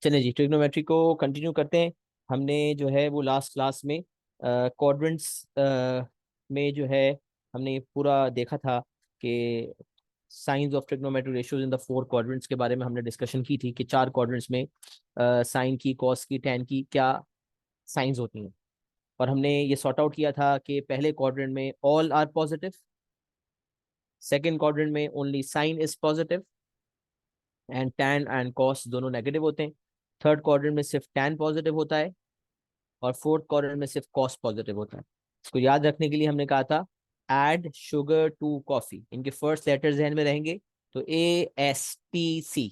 चलिए जी, ट्रिग्नोमेट्री को कंटिन्यू करते हैं। हमने जो है वो लास्ट क्लास में क्वाड्रेंट्स में जो है हमने पूरा देखा था कि science of trigonometric ratios in the four quadrants के बारे में हमने डिस्कशन की थी कि चार क्वाड्रेंट्स में साइन की, कॉस की, टैन की क्या साइंस होती हैं। और हमने ये सॉर्ट आउट किया था कि पहले क्वाड्रेंट में all are positive, second quadrant में only sine is positive and tan and cos दोनों नेगेटिव होते हैं। थर्ड क्वाड्रेंट में सिर्फ टैन पॉजिटिव होता है और फोर्थ क्वाड्रेंट में सिर्फ कॉस पॉजिटिव होता है। इसको याद रखने के लिए हमने कहा था एड शुगर टू कॉफी, इनके फर्स्ट लेटर जहन में रहेंगे तो ASTC।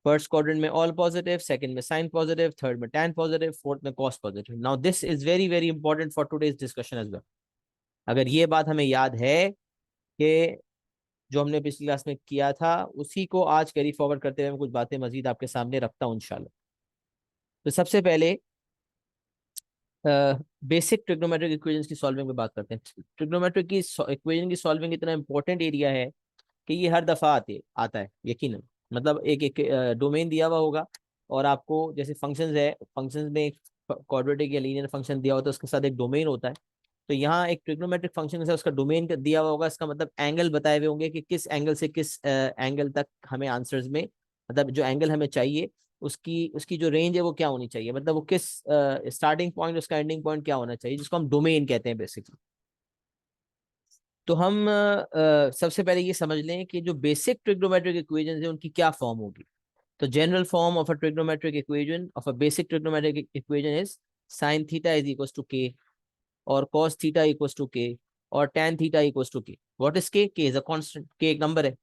फर्स्ट क्वाड्रेंट में ऑल पॉजिटिव, सेकंड में साइन पॉजिटिव, थर्ड में टैन पॉजिटिव, फोर्थ में cos positive. Now this is very very important for today's discussion as well. अगर ये बात हमें याद है कि जो हमने पिछली क्लास में किया था उसी को आज कैरी फॉरवर्ड करते हुए मैं कुछ बातें मजीद आपके सामने रखता हूँ इंशाल्लाह। तो सबसे पहले बेसिक ट्रिग्नोमेट्रिक इक्वेशंस की सॉल्विंग में बात करते हैं। ट्रिग्नोमेट्रिक की इक्वेशन की सॉल्विंग इतना इंपॉर्टेंट एरिया है कि ये हर दफा आता है यकीनन। मतलब एक एक डोमेन दिया हुआ होगा और आपको जैसे फंक्शंस है, फंक्शंस में एक क्वाड्रेटिक या लीनियर फंक्शन दिया होता है, उसके साथ एक डोमेन होता है। तो यहाँ एक ट्रिग्नोमेट्रिक फंक्शन है, उसका डोमेन दिया हुआ होगा, इसका मतलब एंगल बताए हुए होंगे कि किस एंगल से किस एंगल तक हमें आंसर्स में, मतलब जो एंगल हमें चाहिए उसकी उसकी जो रेंज है वो क्या होनी चाहिए, मतलब वो किस स्टार्टिंग पॉइंट, उसका एंडिंग पॉइंट क्या होना चाहिए, जिसको हम डोमेन कहते हैं बेसिकली। तो हम सबसे पहले ये समझ लें कि जो बेसिक ट्रिग्नोमेट्रिक इक्वेशन है उनकी क्या फॉर्म होगी। तो general form of a trigonometric equation, of a basic trigonometric equation is sine theta is equal to k, और cos theta equals to k, और tan theta equals to k. What is k? K is a constant, के एक number है,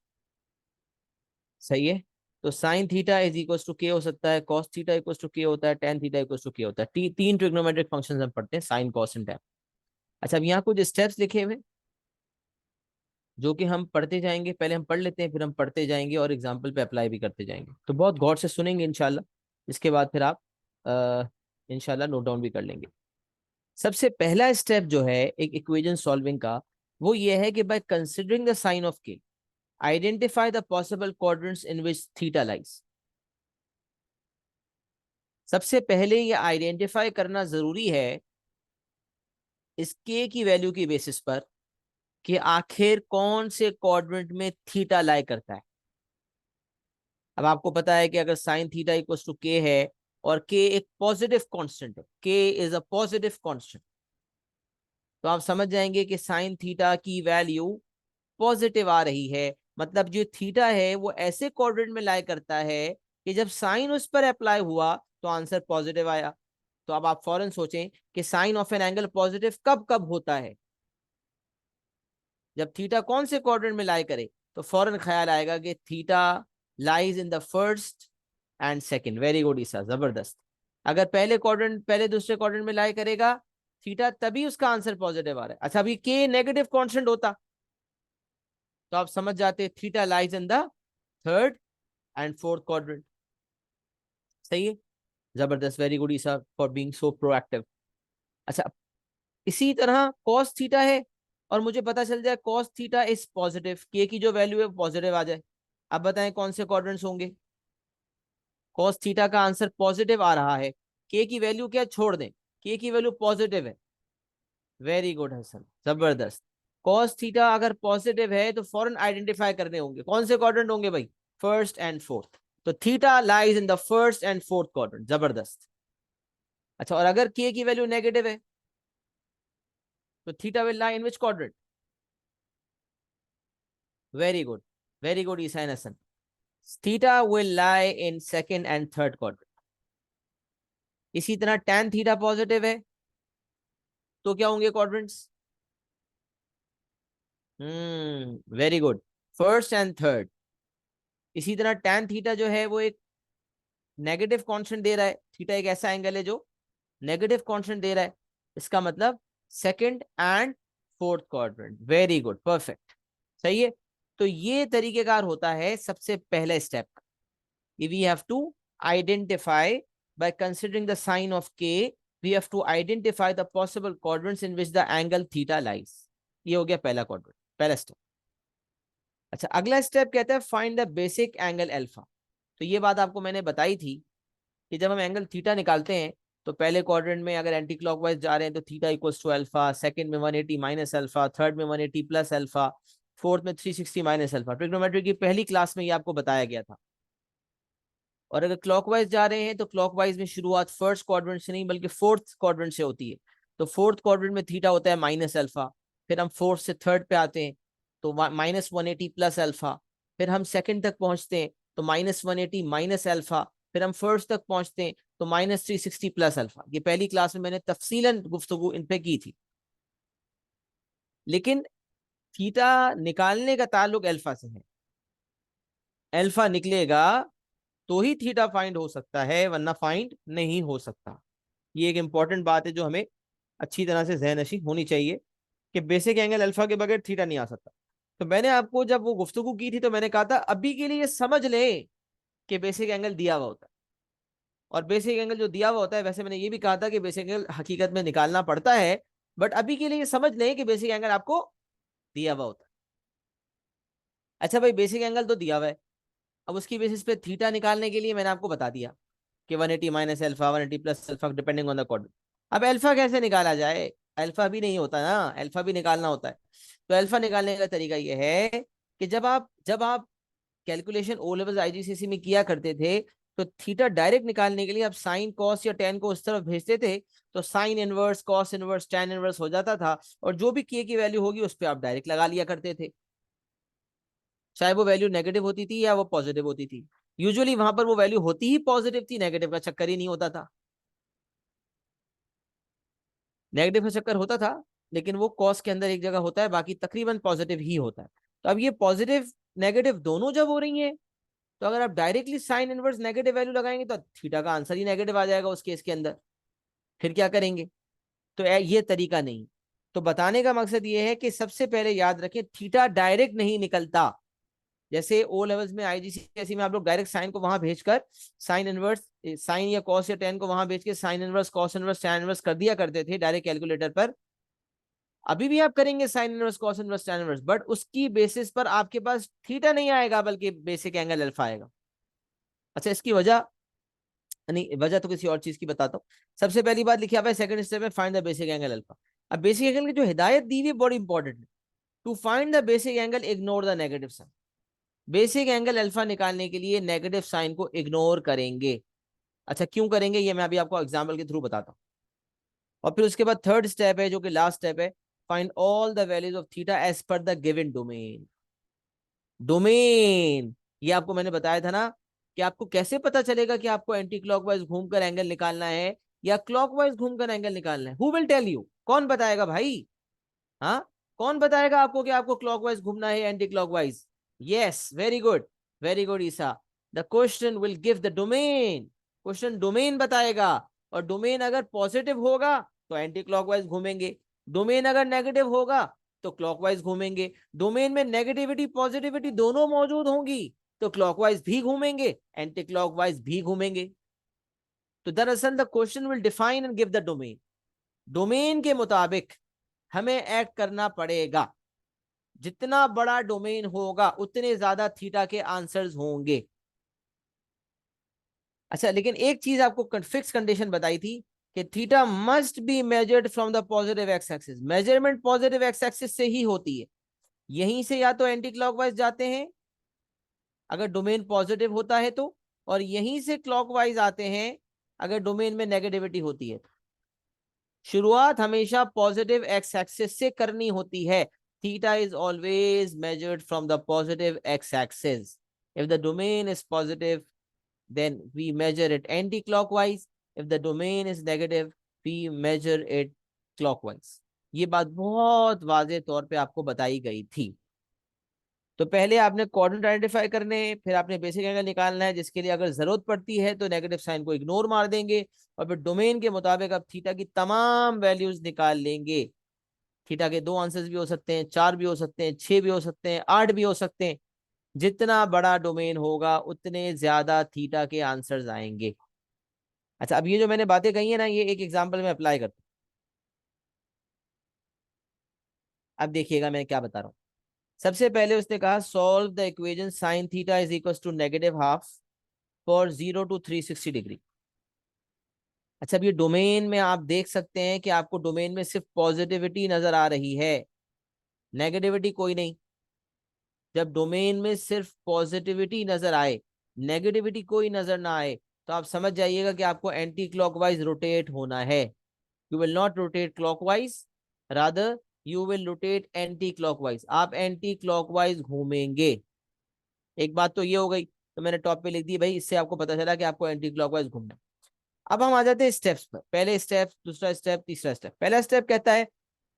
सही है। तो sin theta is equals to k हो सकता है, cos थीटा इक्वल्स टू के होता है, tan थीटा इक्वल्स टू के होता है। तीन ट्रिग्नोमेट्रिक फंक्शंस हम पढ़ते हैं, sin, cos एंड tan। अच्छा, अब यहाँ कुछ स्टेप्स लिखे हुए जो कि हम पढ़ते जाएंगे, पहले हम पढ़ लेते हैं फिर हम पढ़ते जाएंगे और एग्जाम्पल पे अप्लाई भी करते जाएंगे। तो बहुत गौर से सुनेंगे इंशाल्लाह, इसके बाद फिर आप इंशाल्लाह नोट डाउन भी कर लेंगे। सबसे पहला स्टेप जो है एक इक्वेशन सॉल्विंग का, वो ये है कि by considering the sine of k identify the possible quadrants in which theta lies. सबसे पहले ये आइडेंटिफाई करना जरूरी है इस के की वैल्यू की बेसिस पर कि आखिर कौन से क्वाड्रेंट में थीटा लाई करता है। अब आपको पता है कि अगर sine theta equals to k है और के एक पॉजिटिव कांस्टेंट है, के इज अ पॉजिटिव कांस्टेंट, तो आप समझ जाएंगे कि साइन थीटा की वैल्यू पॉजिटिव आ रही है। मतलब जो थीटा है वो ऐसे क्वाड्रेंट में लाई करता है कि जब साइन उस पर अप्लाई हुआ तो आंसर पॉजिटिव आया। तो अब आप फौरन सोचें कि sine of an angle positive कब कब होता है, जब थीटा कौन से क्वाड्रेंट में लाई करे। तो फौरन ख्याल आएगा कि theta lies in the first and second. Very good Isa, जबरदस्त। अगर पहले क्वाड्रेंट, पहले दूसरे क्वाड्रेंट में लाई करेगा थीटा, तभी उसका आंसर पॉजिटिव आ रहा है। अच्छा, अभी के नेगेटिव कांस्टेंट होता तो आप समझ जाते theta lies in the third and fourth quadrant. सही है, जबरदस्त, very good Isa for being so proactive. अच्छा, इसी तरह cos थीटा है और मुझे पता चल जाए cos थीटा इज पॉजिटिव, के की जो वैल्यू है पॉजिटिव आ जाए। अब बताएं कौन से क्वाड्रेंट्स होंगे। cos थीटा का आंसर पॉजिटिव आ रहा है, के की वैल्यू क्या छोड़ दें, के की वैल्यू पॉजिटिव है। वेरी गुड हसन, जबरदस्त। cos थीटा अगर पॉजिटिव है तो फौरन आइडेंटिफाई करने होंगे कौन से क्वाड्रेंट होंगे भाई, फर्स्ट एंड फोर्थ। तो theta lies in the first and fourth quadrant, जबरदस्त। अच्छा, और अगर के की वैल्यू नेगेटिव है तो theta will lie in which quadrant. Very good, very good ईसाइन Hasan, theta will lie in second and third quadrant. इसी तरह tan थीटा पॉजिटिव है तो क्या होंगे quadrants. Very good, first and third. इसी तरह tan थीटा जो है वो एक नेगेटिव कांस्टेंट दे रहा है, थीटा एक ऐसा एंगल है जो नेगेटिव कांस्टेंट दे रहा है, इसका मतलब second and fourth quadrant. Very good, perfect, सही है। तो ये तरीकेकार होता है सबसे पहला step. We have to identify by considering the sign of k, we have to identify the possible quadrants in which the angle theta lies. ये हो गया पहला क्वाड्रेंट, पहला स्टेप। अच्छा, अगला स्टेप कहता है find the basic angle alpha. तो ये बात आपको मैंने बताई थी कि जब हम एंगल थीटा निकालते हैं तो पहले क्वाड्रेंट में अगर एंटी क्लॉकवाइज जा रहे हैं तो theta equals to alpha, second में 180 माइनस अल्फा, थर्ड में 180 प्लस अल्फा, फोर्थ में 360 माइनस अल्फा। ट्रिग्नोमेट्री की पहली क्लास में ये आपको बताया गया था। और अगर क्लॉकवाइज जा रहे हैं तो क्लॉकवाइज में शुरुआत फर्स्ट क्वाड्रेंट से नहीं बल्कि फोर्थ क्वाड्रेंट से होती है। तो फोर्थ क्वाड्रेंट में थीटा होता है माइनस अल्फा, फिर हम फोर्थ से थर्ड पे आते हैं तो माइनस 180 प्लस अल्फा, फिर हम सेकंड तक पहुंचते हैं तो माइनस 180 माइनस अल्फा, फिर हम फर्स्ट तक पहुंचते हैं तो माइनस 360 प्लस अल्फा। ये पहली क्लास में मैंने तफसीलन गुफ्तगू इन पे की थी। लेकिन थीटा निकालने का ताल्लुक अल्फा से है। अल्फा निकलेगा तो ही थीटा फाइंड हो सकता है, वरना फाइंड नहीं हो सकता। ये एक इंपॉर्टेंट बात है जो हमें अच्छी तरह से ज़हन नशी होनी चाहिए कि बेसिक एंगल अल्फा के बगैर थीटा नहीं आ सकता। तो मैंने आपको जब वो गुफ्तगू की थी तो मैंने कहा था अभी के लिए समझ ले कि बेसिक एंगल दिया हुआ होता है। और बेसिक एंगल जो दिया हुआ होता है, वैसे मैंने ये भी कहा था कि बेसिक एंगल हकीकत में निकालना पड़ता है, बट अभी के लिए समझ लें कि बेसिक एंगल आपको दिया हुआ होता है। अच्छा भाई, बेसिक एंगल तो दिया हुआ है, अब उसकी बेसिस पे थीटा निकालने के लिए मैंने आपको बता दिया कि 180 minus alpha, 180 plus alpha, depending on the quadrant. अब अल्फा कैसे निकाला जाए? अल्फा भी नहीं होता ना, अल्फा भी निकालना होता है। तो अल्फा निकालने का तरीका यह है कि जब आप कैलकुलेशन ओ लेवल आईजीसीसी में किया करते थे तो थीटा डायरेक्ट निकालने के लिए आप साइन कॉस या टेन को उस तरफ भेजते थे, तो sine inverse, cos inverse, tan inverse हो जाता था, और जो भी के की वैल्यू होगी उस पर आप डायरेक्ट लगा लिया करते थे, चाहे वो वैल्यू नेगेटिव होती थी या वो पॉजिटिव होती थी। यूजुअली वहां पर वो वैल्यू होती ही पॉजिटिव थी, नेगेटिव का चक्कर ही नहीं होता था। नेगेटिव का चक्कर होता था लेकिन वो कॉस के अंदर एक जगह होता है, बाकी तकरीबन पॉजिटिव ही होता है। तो अब ये पॉजिटिव नेगेटिव दोनों जब हो रही हैं, तो अगर आप directly sine inverse negative value लगाएंगे तो थीटा का आंसर ही नेगेटिव आ जाएगा उस केस के अंदर। फिर क्या करेंगे? तो ये तरीका नहीं। तो बताने का मकसद ये है कि सबसे पहले याद रखें थीटा डायरेक्ट नहीं निकलता। जैसे ओ लेवल्स में आईजीसीएसई में आप लोग डायरेक्ट साइन को वहां भेजकर साइन इनवर्स, साइन या कॉस या टेन को वहां भेज के sine inverse, cos inverse, tan inverse कर दिया करते थे डायरेक्ट कैलकुलेटर पर। अभी भी आप करेंगे sine inverse, cos inverse, tan inverse, but उसकी बेसिस पर आपके पास थीटा नहीं आएगा बल्कि बेसिक एंगल अल्फा आएगा। अच्छा, इसकी वजह, नहीं वजह तो किसी और चीज की बताता हूँ। सबसे पहली बात लिखी हुआ है सेकंड स्टेप में, find the basic angle alpha. अब बेसिक एंगल की जो हिदायत दी हुई है बड़ी इंपॉर्टेंट है। To find the basic angle ignore the negative sign. Basic angle alpha निकालने के लिए नेगेटिव साइन को इग्नोर करेंगे। अच्छा, क्यों करेंगे ये मैं अभी आपको एग्जाम्पल के थ्रू बताता हूँ। और फिर उसके बाद थर्ड स्टेप है जो कि लास्ट स्टेप है, find all the values of theta as per the given domain. Domain, ये आपको मैंने बताया था ना कि आपको कैसे पता चलेगा कि आपको एंटी क्लॉकवाइज घूमकर एंगल निकालना है या क्लॉकवाइज घूमकर एंगल निकालना है। Who will tell you? कौन बताएगा भाई? हाँ, कौन बताएगा आपको कि आपको क्लॉकवाइज घूमना है anti clockwise? Yes, very good, very good Isa. The question will give the domain. Question domain बताएगा, और डोमेन अगर पॉजिटिव होगा तो एंटी क्लॉकवाइज घूमेंगे, डोमेन अगर नेगेटिव होगा तो क्लॉकवाइज घूमेंगे। डोमेन में नेगेटिविटी पॉजिटिविटी दोनों मौजूद होंगी तो क्लॉकवाइज भी घूमेंगे, एंटी क्लॉकवाइज भी घूमेंगे। तो दरअसल the question will define and give the domain. Domain के मुताबिक हमें एक्ट करना पड़ेगा। जितना बड़ा डोमेन होगा उतने ज्यादा थीटा के आंसर्स होंगे। अच्छा, लेकिन एक चीज आपको फिक्स कंडीशन बताई थी कि theta must be measured from the positive x axis. Measurement positive x axis से ही होती है। यहीं से या तो एंटी क्लॉकवाइज जाते हैं अगर डोमेन पॉजिटिव होता है तो, और यहीं से क्लॉकवाइज आते हैं अगर डोमेन में नेगेटिविटी होती है। शुरुआत हमेशा पॉजिटिव एक्स एक्सिस से करनी होती है। Theta is always measured from the positive x axis. If the domain is positive then we measure it anti-clockwise. If the domain is negative, we measure it clockwise. ये बात बहुत वाज़ेह तौर पे आपको बताई गई थी। तो पहले आपने कोऑर्डिनेट आइडेंटिफाई करने हैं, फिर आपने बेसिक एंगल निकालना है जिसके लिए अगर जरूरत पड़ती है तो नेगेटिव साइन को इग्नोर मार देंगे, और फिर डोमेन के मुताबिक आप थीटा की तमाम वैल्यूज निकाल लेंगे। थीटा के दो आंसर्स भी हो सकते हैं, चार भी हो सकते हैं, छह भी हो सकते हैं, आठ भी हो सकते हैं। जितना बड़ा डोमेन होगा उतने ज्यादा थीटा के आंसर्स आएंगे। अच्छा, अब ये जो मैंने बातें कही है ना, ये एक एग्जांपल में अप्लाई करता हूं। अब देखिएगा मैं क्या बता रहा हूँ। सबसे पहले उसने कहा solve the equation sine theta is equal to negative half for 0 to 360 degree. अच्छा, अब ये डोमेन में आप देख सकते हैं कि आपको डोमेन में सिर्फ पॉजिटिविटी नजर आ रही है, नेगेटिविटी कोई नहीं। जब डोमेन में सिर्फ पॉजिटिविटी नजर आए, नेगेटिविटी कोई नजर ना आए, तो आप समझ जाइएगा कि आपको एंटी क्लॉकवाइज रोटेट होना है। You will not rotate clockwise, rather you will rotate anti clockwise. आप एंटी क्लॉकवाइज घूमेंगे। एक बात तो ये हो गई, तो मैंने टॉप पे लिख दी भाई, इससे आपको पता चला कि आपको एंटी क्लॉकवाइज घूमना है। अब हम आ जाते हैं स्टेप्स पर। पहले स्टेप, दूसरा स्टेप, तीसरा स्टेप। पहला स्टेप कहता है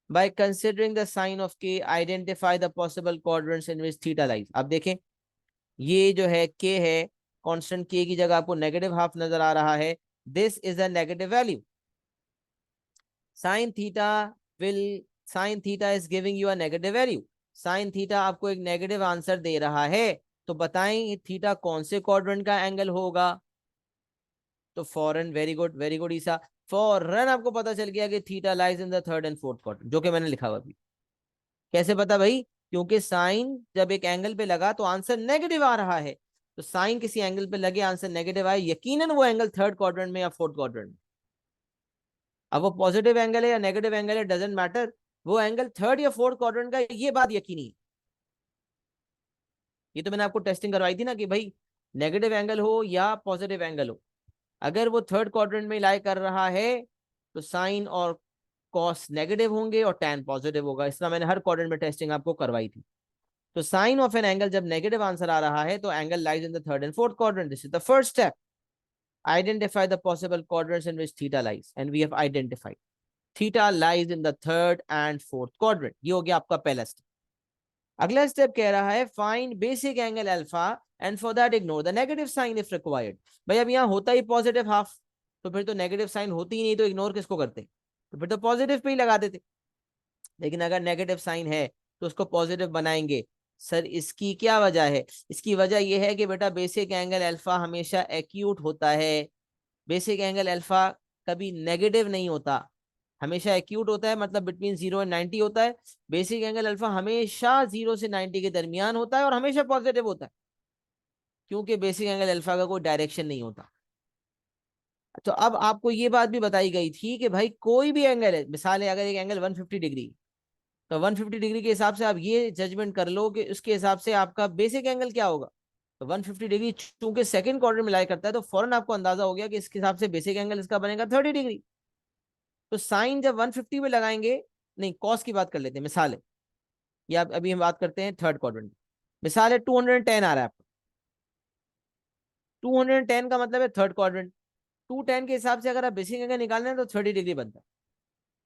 by considering the sign of k identify the possible quadrants in which theta lies। अब देखें, ये जो है k है, कांस्टेंट k की जगह आपको नेगेटिव हाफ नजर आ रहा है। This is a negative value. Sine theta will sign theta is giving you a negative value. Sine theta आपको एक नेगेटिव आंसर दे रहा है। तो बताएं थीटा कौन से क्वाड्रेंट का एंगल होगा? तो फॉरन, वेरी गुड वेरी गुड ईसा, फॉरन आपको पता चल गया कि theta lies in the third and fourth quadrant, जो कि मैंने लिखा हुआ अभी। कैसे पता भाई? क्योंकि साइन जब एक एंगल पे लगा तो आंसर नेगेटिव आ रहा है। तो साइन किसी एंगल पे लगे, आंसर नेगेटिव आए, यकीनन वो एंगल थर्ड क्वाड्रेंट में या फोर्थ क्वाड्रेंट में। अब वो पॉजिटिव एंगल है या नेगेटिव एंगल है, डजेंट मैटर, वो एंगल थर्ड या फोर्थ क्वाड्रेंट का, ये बात यकीनी है। ये तो मैंने आपको टेस्टिंग करवाई थी ना कि भाई नेगेटिव एंगल हो या पॉजिटिव एंगल हो, अगर वो थर्ड क्वाड्रेंट में लाई कर रहा है तो साइन और कॉस नेगेटिव होंगे और टैन पॉजिटिव होगा। इस तरह मैंने हर क्वाड्रेंट में टेस्टिंग आपको करवाई थी। तो साइन ऑफ एन एंगल जब नेगेटिव आंसर आ रहा है तो angle lies in the third and fourth quadrant. This is the first step. Identify the possible quadrants in which theta lies, and we have identified theta lies in the third and fourth quadrant. ये हो गया आपका पहला step. अगला step कह रहा है find basic angle alpha and for that ignore the negative sign if required. भाई अब यहाँ होता ही पॉजिटिव हाफ, तो फिर तो नेगेटिव साइन होती ही नहीं, तो इग्नोर किसको करते? तो फिर तो पॉजिटिव पे ही लगा देते। लेकिन अगर नेगेटिव साइन है तो उसको पॉजिटिव बनाएंगे। सर इसकी क्या वजह है? इसकी वजह यह है कि बेटा बेसिक एंगल अल्फा हमेशा एक्यूट होता है। बेसिक एंगल अल्फा कभी नेगेटिव नहीं होता, हमेशा एक्यूट होता है, मतलब बिटवीन 0 एंड 90 होता है। बेसिक एंगल अल्फा हमेशा 0 से 90 के दरमियान होता है और हमेशा पॉजिटिव होता है, क्योंकि बेसिक एंगल अल्फा का कोई डायरेक्शन नहीं होता। तो अब आपको ये बात भी बताई गई थी कि भाई कोई भी एंगल है, मिसाल है अगर एक एंगल 150 डिग्री, तो 150 डिग्री के हिसाब से आप ये जजमेंट कर लो कि उसके हिसाब से आपका बेसिक एंगल क्या होगा। तो 150 डिग्री चूंकि सेकंड क्वाड्रेंट में लाई करता है, तो फौरन आपको अंदाजा हो गया कि इसके हिसाब से बेसिक एंगल इसका बनेगा 30 डिग्री। तो साइन जब 150 में लगाएंगे, नहीं कॉस की बात कर लेते हैं, मिसाल है, या अभी हम बात करते हैं थर्ड क्वाड्रेंट। मिसाल है 210 आ रहा है आपको, 210 का मतलब है थर्ड क्वाड्रेंट। 210 के हिसाब से अगर आप बेसिक एंगल निकालना है तो 30 डिग्री बनता है।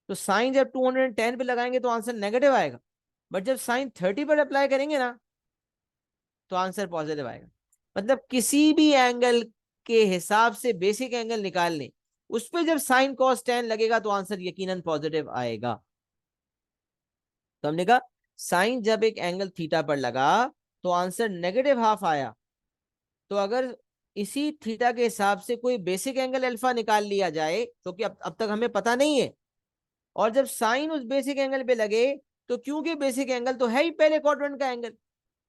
तो साइन जब 210 पे लगाएंगे तो आंसर नेगेटिव आएगा, बट जब साइन 30 पर अप्लाई करेंगे ना तो आंसर पॉजिटिव आएगा। मतलब किसी भी एंगल के हिसाब से बेसिक एंगल निकालने, उस पर जब साइन कॉस टेन लगेगा तो आंसर यकीनन पॉजिटिव आएगा। तो हमने कहा साइन जब एक एंगल थीटा पर लगा तो आंसर नेगेटिव हाफ आया। तो अगर इसी थीटा के हिसाब से कोई बेसिक एंगल अल्फा निकाल लिया जाए, जो कि अब तक हमें पता नहीं है, और जब साइन उस बेसिक एंगल पे लगे, तो क्योंकि बेसिक एंगल तो है ही पहले क्वाड्रेंट का एंगल,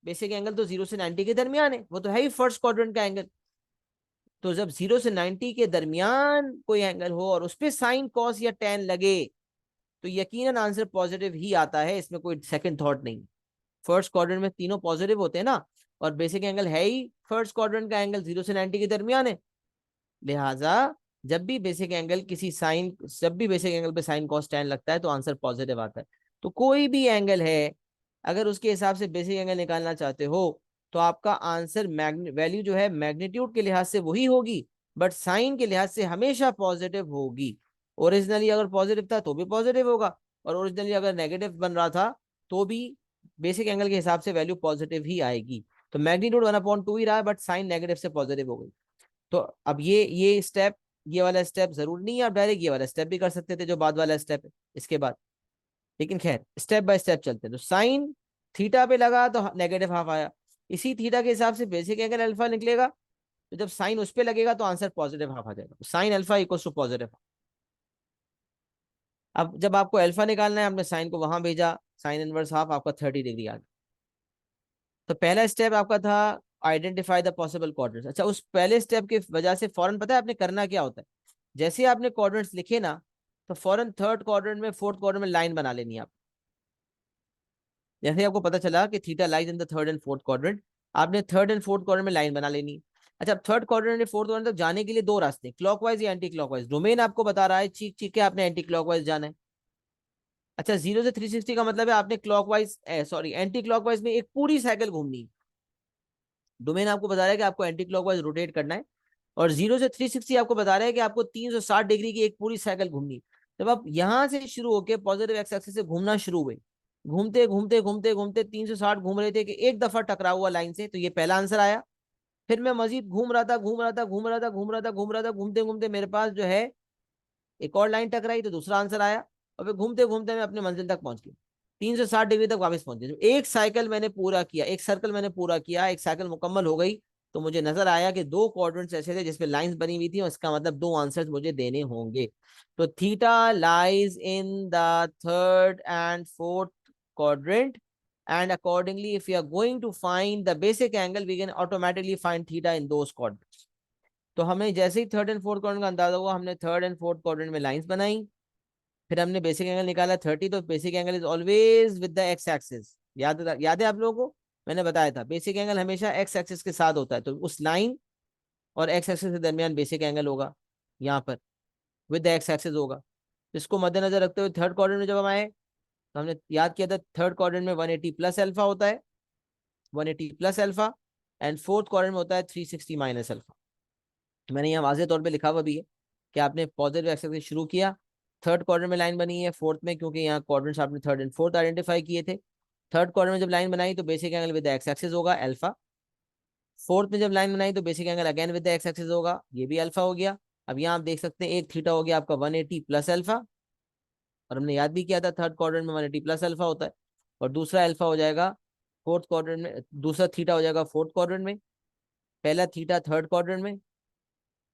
बेसिक एंगल तो 0 से 90 के दरमियान है, वो तो है ही फर्स्ट क्वाड्रेंट का एंगल। तो जब 0 से 90 के दरमियान कोई एंगल हो और उस पर साइन कॉस या टेन लगे, तो यकीनन आंसर पॉजिटिव ही आता है, इसमें कोई सेकंड थॉट नहीं। फर्स्ट क्वाड्रेंट में तीनों पॉजिटिव होते हैं ना, और बेसिक एंगल है ही फर्स्ट क्वाड्रेंट का एंगल, 0 से 90 के दरमियान है। लिहाजा जब भी बेसिक एंगल पे साइन कॉस टेन लगता है तो आंसर पॉजिटिव आता है। तो कोई भी एंगल है, अगर उसके हिसाब से बेसिक एंगल निकालना चाहते हो, तो आपका आंसर वैल्यू जो है मैग्नीट्यूड के लिहाज से वही होगी, बट साइन के लिहाज से हमेशा पॉजिटिव होगी। ओरिजिनली अगर पॉजिटिव था तो भी पॉजिटिव होगा, और ओरिजिनली अगर नेगेटिव बन रहा था तो भी बेसिक एंगल के हिसाब से वैल्यू पॉजिटिव ही आएगी। तो मैग्नीट्यूड 1/2 ही रहा है, बट साइन नेगेटिव से पॉजिटिव हो गई। तो अब ये स्टेप, ये वाला स्टेप जरूर नहीं है, आप डायरेक्ट ये वाला स्टेप भी कर सकते थे जो बाद वाला स्टेप है इसके बाद। लेकिन खैर स्टेप बाय स्टेप चलते हैं। तो साइन थीटा पे लगा तो नेगेटिव हाफ आया, इसी थीटा के हिसाब से बेसिक एंगल अल्फा निकलेगा, तो जब साइन उस पे लगेगा तो आंसर पॉजिटिव हाफ आ जाएगा। Sine alpha equal to positive. अब जब आपको अल्फा निकालना है, आपने साइन को वहां भेजा, साइन इनवर्स हाफ आपका 30 डिग्री आ गया। तो पहला स्टेप आपका था आइडेंटिफाई द पॉसिबल क्वाड्रेंट्स। अच्छा, उस पहले स्टेप की वजह से फौरन पता है आपने करना क्या होता है? जैसे ही आपने क्वाड्रेंट्स लिखे ना, तो फौरन थर्ड क्वाड्रेंट में, फोर्थ क्वाड्रेंट में लाइन बना लेनी है आप। जैसे आपको पता चला कि theta lies in the third and fourth quadrant, आपने थर्ड एंड फोर्थ क्वाड्रेंट में लाइन बना लेनी। अच्छा, अब third quadrant and fourth quadrant तक जाने के लिए दो रास्ते, क्लॉकवाइज या एंटी क्लॉकवाइज। डोमेन आपको बता रहा है चीख चीख के आपने एंटी क्लॉकवाइज जाना है। अच्छा, 0 से 360 का मतलब है आपने क्लॉकवाइज, सॉरी, एंटी क्लॉकवाइज में एक पूरी साइकिल घूमनी है। डोमेन आपको बता रहा है कि आपको एंटी क्लॉकवाइज रोटेट करना है, और 0 से 360 आपको बता रहा है कि आपको 360 डिग्री की एक पूरी साइकिल घूमनी है। जब आप यहां से शुरू होकर पॉजिटिव एक्स एक्सिस से घूमना शुरू हुए, घूमते घूमते घूमते घूमते 360 घूम रहे थे कि एक दफा टकरा हुआ लाइन से, तो ये पहला आंसर आया। फिर मैं मजीद घूम रहा था, घूम रहा था, घूम रहा था, घूम रहा था, घूम रहा था, घूमते घूमते मेरे पास जो है एक और लाइन टकराई, तो दूसरा आंसर आया। और फिर घूमते घूमते मैं अपने मंजिल तक पहुंच गया, 360 डिग्री तक वापस पहुंचे। जब एक साइकिल मैंने पूरा किया, एक सर्कल मैंने पूरा किया, एक साइकिल मुकम्मल हो गई, तो मुझे नजर आया कि दो क्वाड्रेंट्स ऐसे थे जिसपे लाइंस बनी हुई थी, और इसका मतलब दो आंसर्स मुझे देने होंगे। तो theta lies in the third and fourth quadrant, and accordingly if we are going to find the basic angle we can automatically find theta in those quadrants. तो हमें जैसे ही थर्ड एंड फोर्थ क्वाड्रेंट का अंदाजा हुआ, हमने third and fourth quadrant में lines बनाई। फिर हमने बेसिक एंगल निकाला 30, तो basic angle is always with the x axis. याद है आप लोगों को, मैंने बताया था बेसिक एंगल हमेशा एक्स एक्सिस के साथ होता है, तो उस लाइन और एक्स एक्सिस के दरमियान बेसिक एंगल होगा, यहाँ पर विद द एक्स एक्सिस होगा। इसको मद्देनजर रखते हुए थर्ड क्वाड्रेंट में जब हम आए, तो हमने याद किया था थर्ड क्वाड्रेंट में 180 प्लस अल्फा होता है, 180 plus alpha, and fourth quadrant में होता है 360 माइनस अल्फा। मैंने यहाँ वाज़ेह तौर पे लिखा हुआ भी है कि आपने पॉजिटिव एक्सिस से शुरू किया, थर्ड क्वाड्रेंट में लाइन बनी है, फोर्थ में, क्योंकि यहाँ क्वाड्रेंट्स आपने थर्ड एंड फोर्थ आइडेंटिफाई किए थे। थर्ड क्वाड्रेंट में जब लाइन बनाई तो basic angle with x axis होगा अल्फा। फोर्थ में जब लाइन बनाई तो basic angle again with x axis होगा, ये भी अल्फा हो गया। अब यहाँ आप देख सकते हैं एक थीटा हो गया आपका 180 प्लस अल्फा, और हमने याद भी किया था थर्ड क्वाड्रेंट में 180 प्लस अल्फा होता है। और दूसरा अल्फा हो जाएगा फोर्थ क्वाड्रेंट में, दूसरा थीटा हो जाएगा फोर्थ क्वाड्रेंट में, पहला थीटा थर्ड क्वाड्रेंट में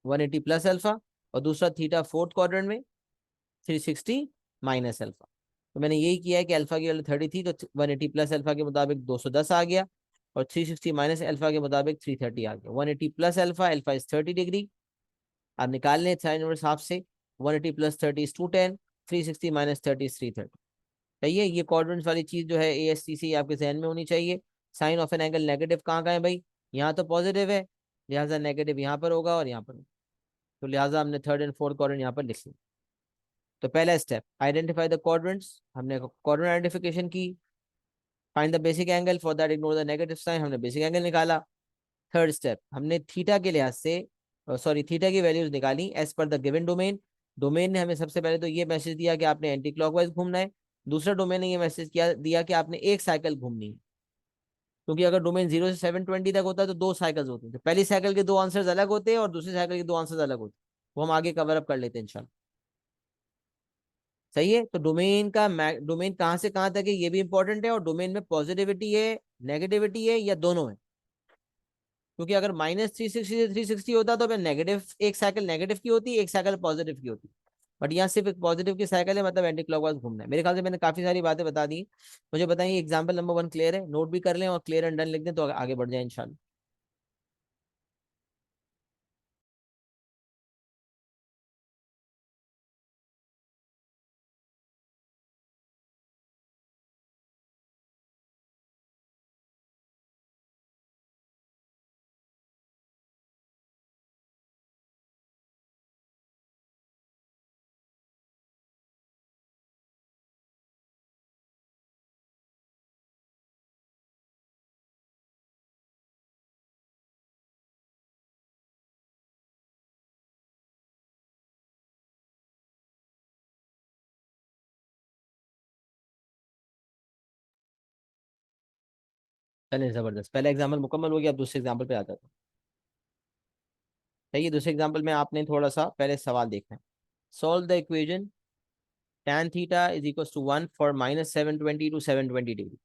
180 प्लस अल्फा, और दूसरा थीटा फोर्थ क्वाड्रेंट में 360 माइनस अल्फा। तो मैंने यही किया है कि अल्फा की वैल्यू 30 थी, तो 180 प्लस अल्फा के मुताबिक 210 आ गया, और 360 माइनस अल्फा के मुताबिक 330 आ गया। 180 plus alpha, alpha is 30 degree, आप निकाल लें साइन इनवर्स हाफ से। 180 प्लस 30 इज 210, 360 माइनस 30 इज 330। सही है, ये क्वाड्रेंट्स वाली चीज जो है ASTC आपके जहन में होनी चाहिए। Sine of an angle negative कहाँ का है भाई, यहाँ तो पॉजिटिव है, लिहाजा नेगेटिव यहाँ पर होगा और यहाँ पर, तो लिहाजा हमने थर्ड एंड फोर्थ क्वाड्रेंट यहाँ पर लिख लिया। तो पहला स्टेप, आइडेंटिफाई द क्वाड्रेंट्स, हमने क्वाड्रेंट आइडेंटिफिकेशन की। Find the basic angle, for that ignore the negative sign, हमने बेसिक एंगल निकाला। थर्ड स्टेप, हमने थीटा के लिहाज से, सॉरी, थीटा की वैल्यूज निकाली as per the given domain. Domain ने हमें सबसे पहले तो ये मैसेज दिया कि आपने एंटी क्लॉकवाइज घूमना है। दूसरा डोमेन ने ये मैसेज किया दिया कि आपने एक साइकिल घूमनी है, क्योंकि अगर डोमेन 0 से 720 तक होता है तो दो साइकिल्स होती हैं, तो पहली साइकिल के दो आंसर्स अलग होते हैं और दूसरी साइकिल के दो आंसर्स अलग होते हैं, वो हम आगे कवर अप कर लेते हैं इंशाल्लाह। सही है, तो डोमेन कहाँ से कहाँ तक है ये भी इंपॉर्टेंट है, और डोमेन में पॉजिटिविटी है, नेगेटिविटी है, या दोनों है। क्योंकि अगर -360 से 360 होता तो फिर नेगेटिव, एक साइकिल नेगेटिव की होती, एक साइकिल पॉजिटिव की होती। बट यहाँ सिर्फ एक पॉजिटिव की साइकिल है, मतलब एंटी क्लॉकवाइज घूमना है। मेरे ख्याल से मैंने काफी सारी बातें बता दी। मुझे बताइए एग्जाम्पल नंबर 1 क्लियर है, नोट भी कर लें और क्लियर एंड डन लिख दें, तो आगे बढ़ जाए इंशाल्लाह। चलिए जबरदस्त, पहला एग्जाम्पल मुकम्मल हो गया, अब दूसरे एग्जाम्पल पे आता था। सही है, दूसरे एग्जाम्पल में आपने थोड़ा सा पहले सवाल देखना है। Solve the equation tan theta is equal to 1 for -720 to 720 degree.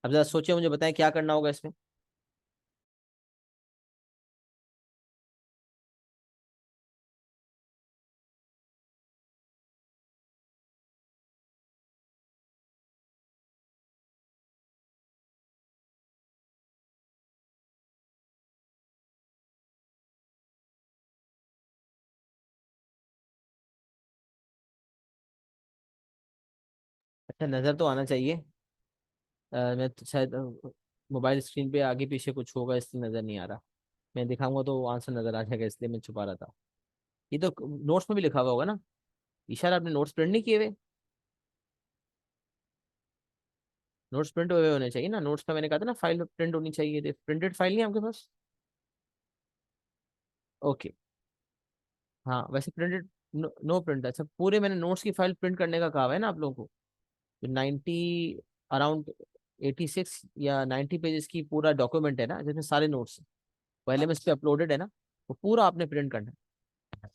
अब जरा सोचिए, मुझे बताएं क्या करना होगा इसमें। अच्छा, नज़र तो आना चाहिए। मैं तो शायद मोबाइल स्क्रीन पे आगे पीछे कुछ होगा इसलिए नज़र नहीं आ रहा। मैं दिखाऊंगा तो आंसर नज़र आ जाएगा, इसलिए मैं छुपा रहा था। ये तो नोट्स में भी लिखा हुआ होगा ना। ईशान, आपने नोट्स प्रिंट नहीं किए हुए? नोट्स प्रिंट हुए होने चाहिए ना। नोट्स का मैंने कहा था ना, फाइल प्रिंट होनी चाहिए। प्रिंटेड फाइल नहीं है आपके पास? ओके। हाँ, वैसे प्रिंटेड। No print. अच्छा, पूरे मैंने नोट्स की फाइल प्रिंट करने का कहा है ना आप लोगों को। 90 अराउंड 86 या 90 पेजेस की पूरा डॉक्यूमेंट है ना, जिसमें सारे नोट्स पहले में इस पे अपलोडेड है ना। वो पूरा आपने प्रिंट करना है।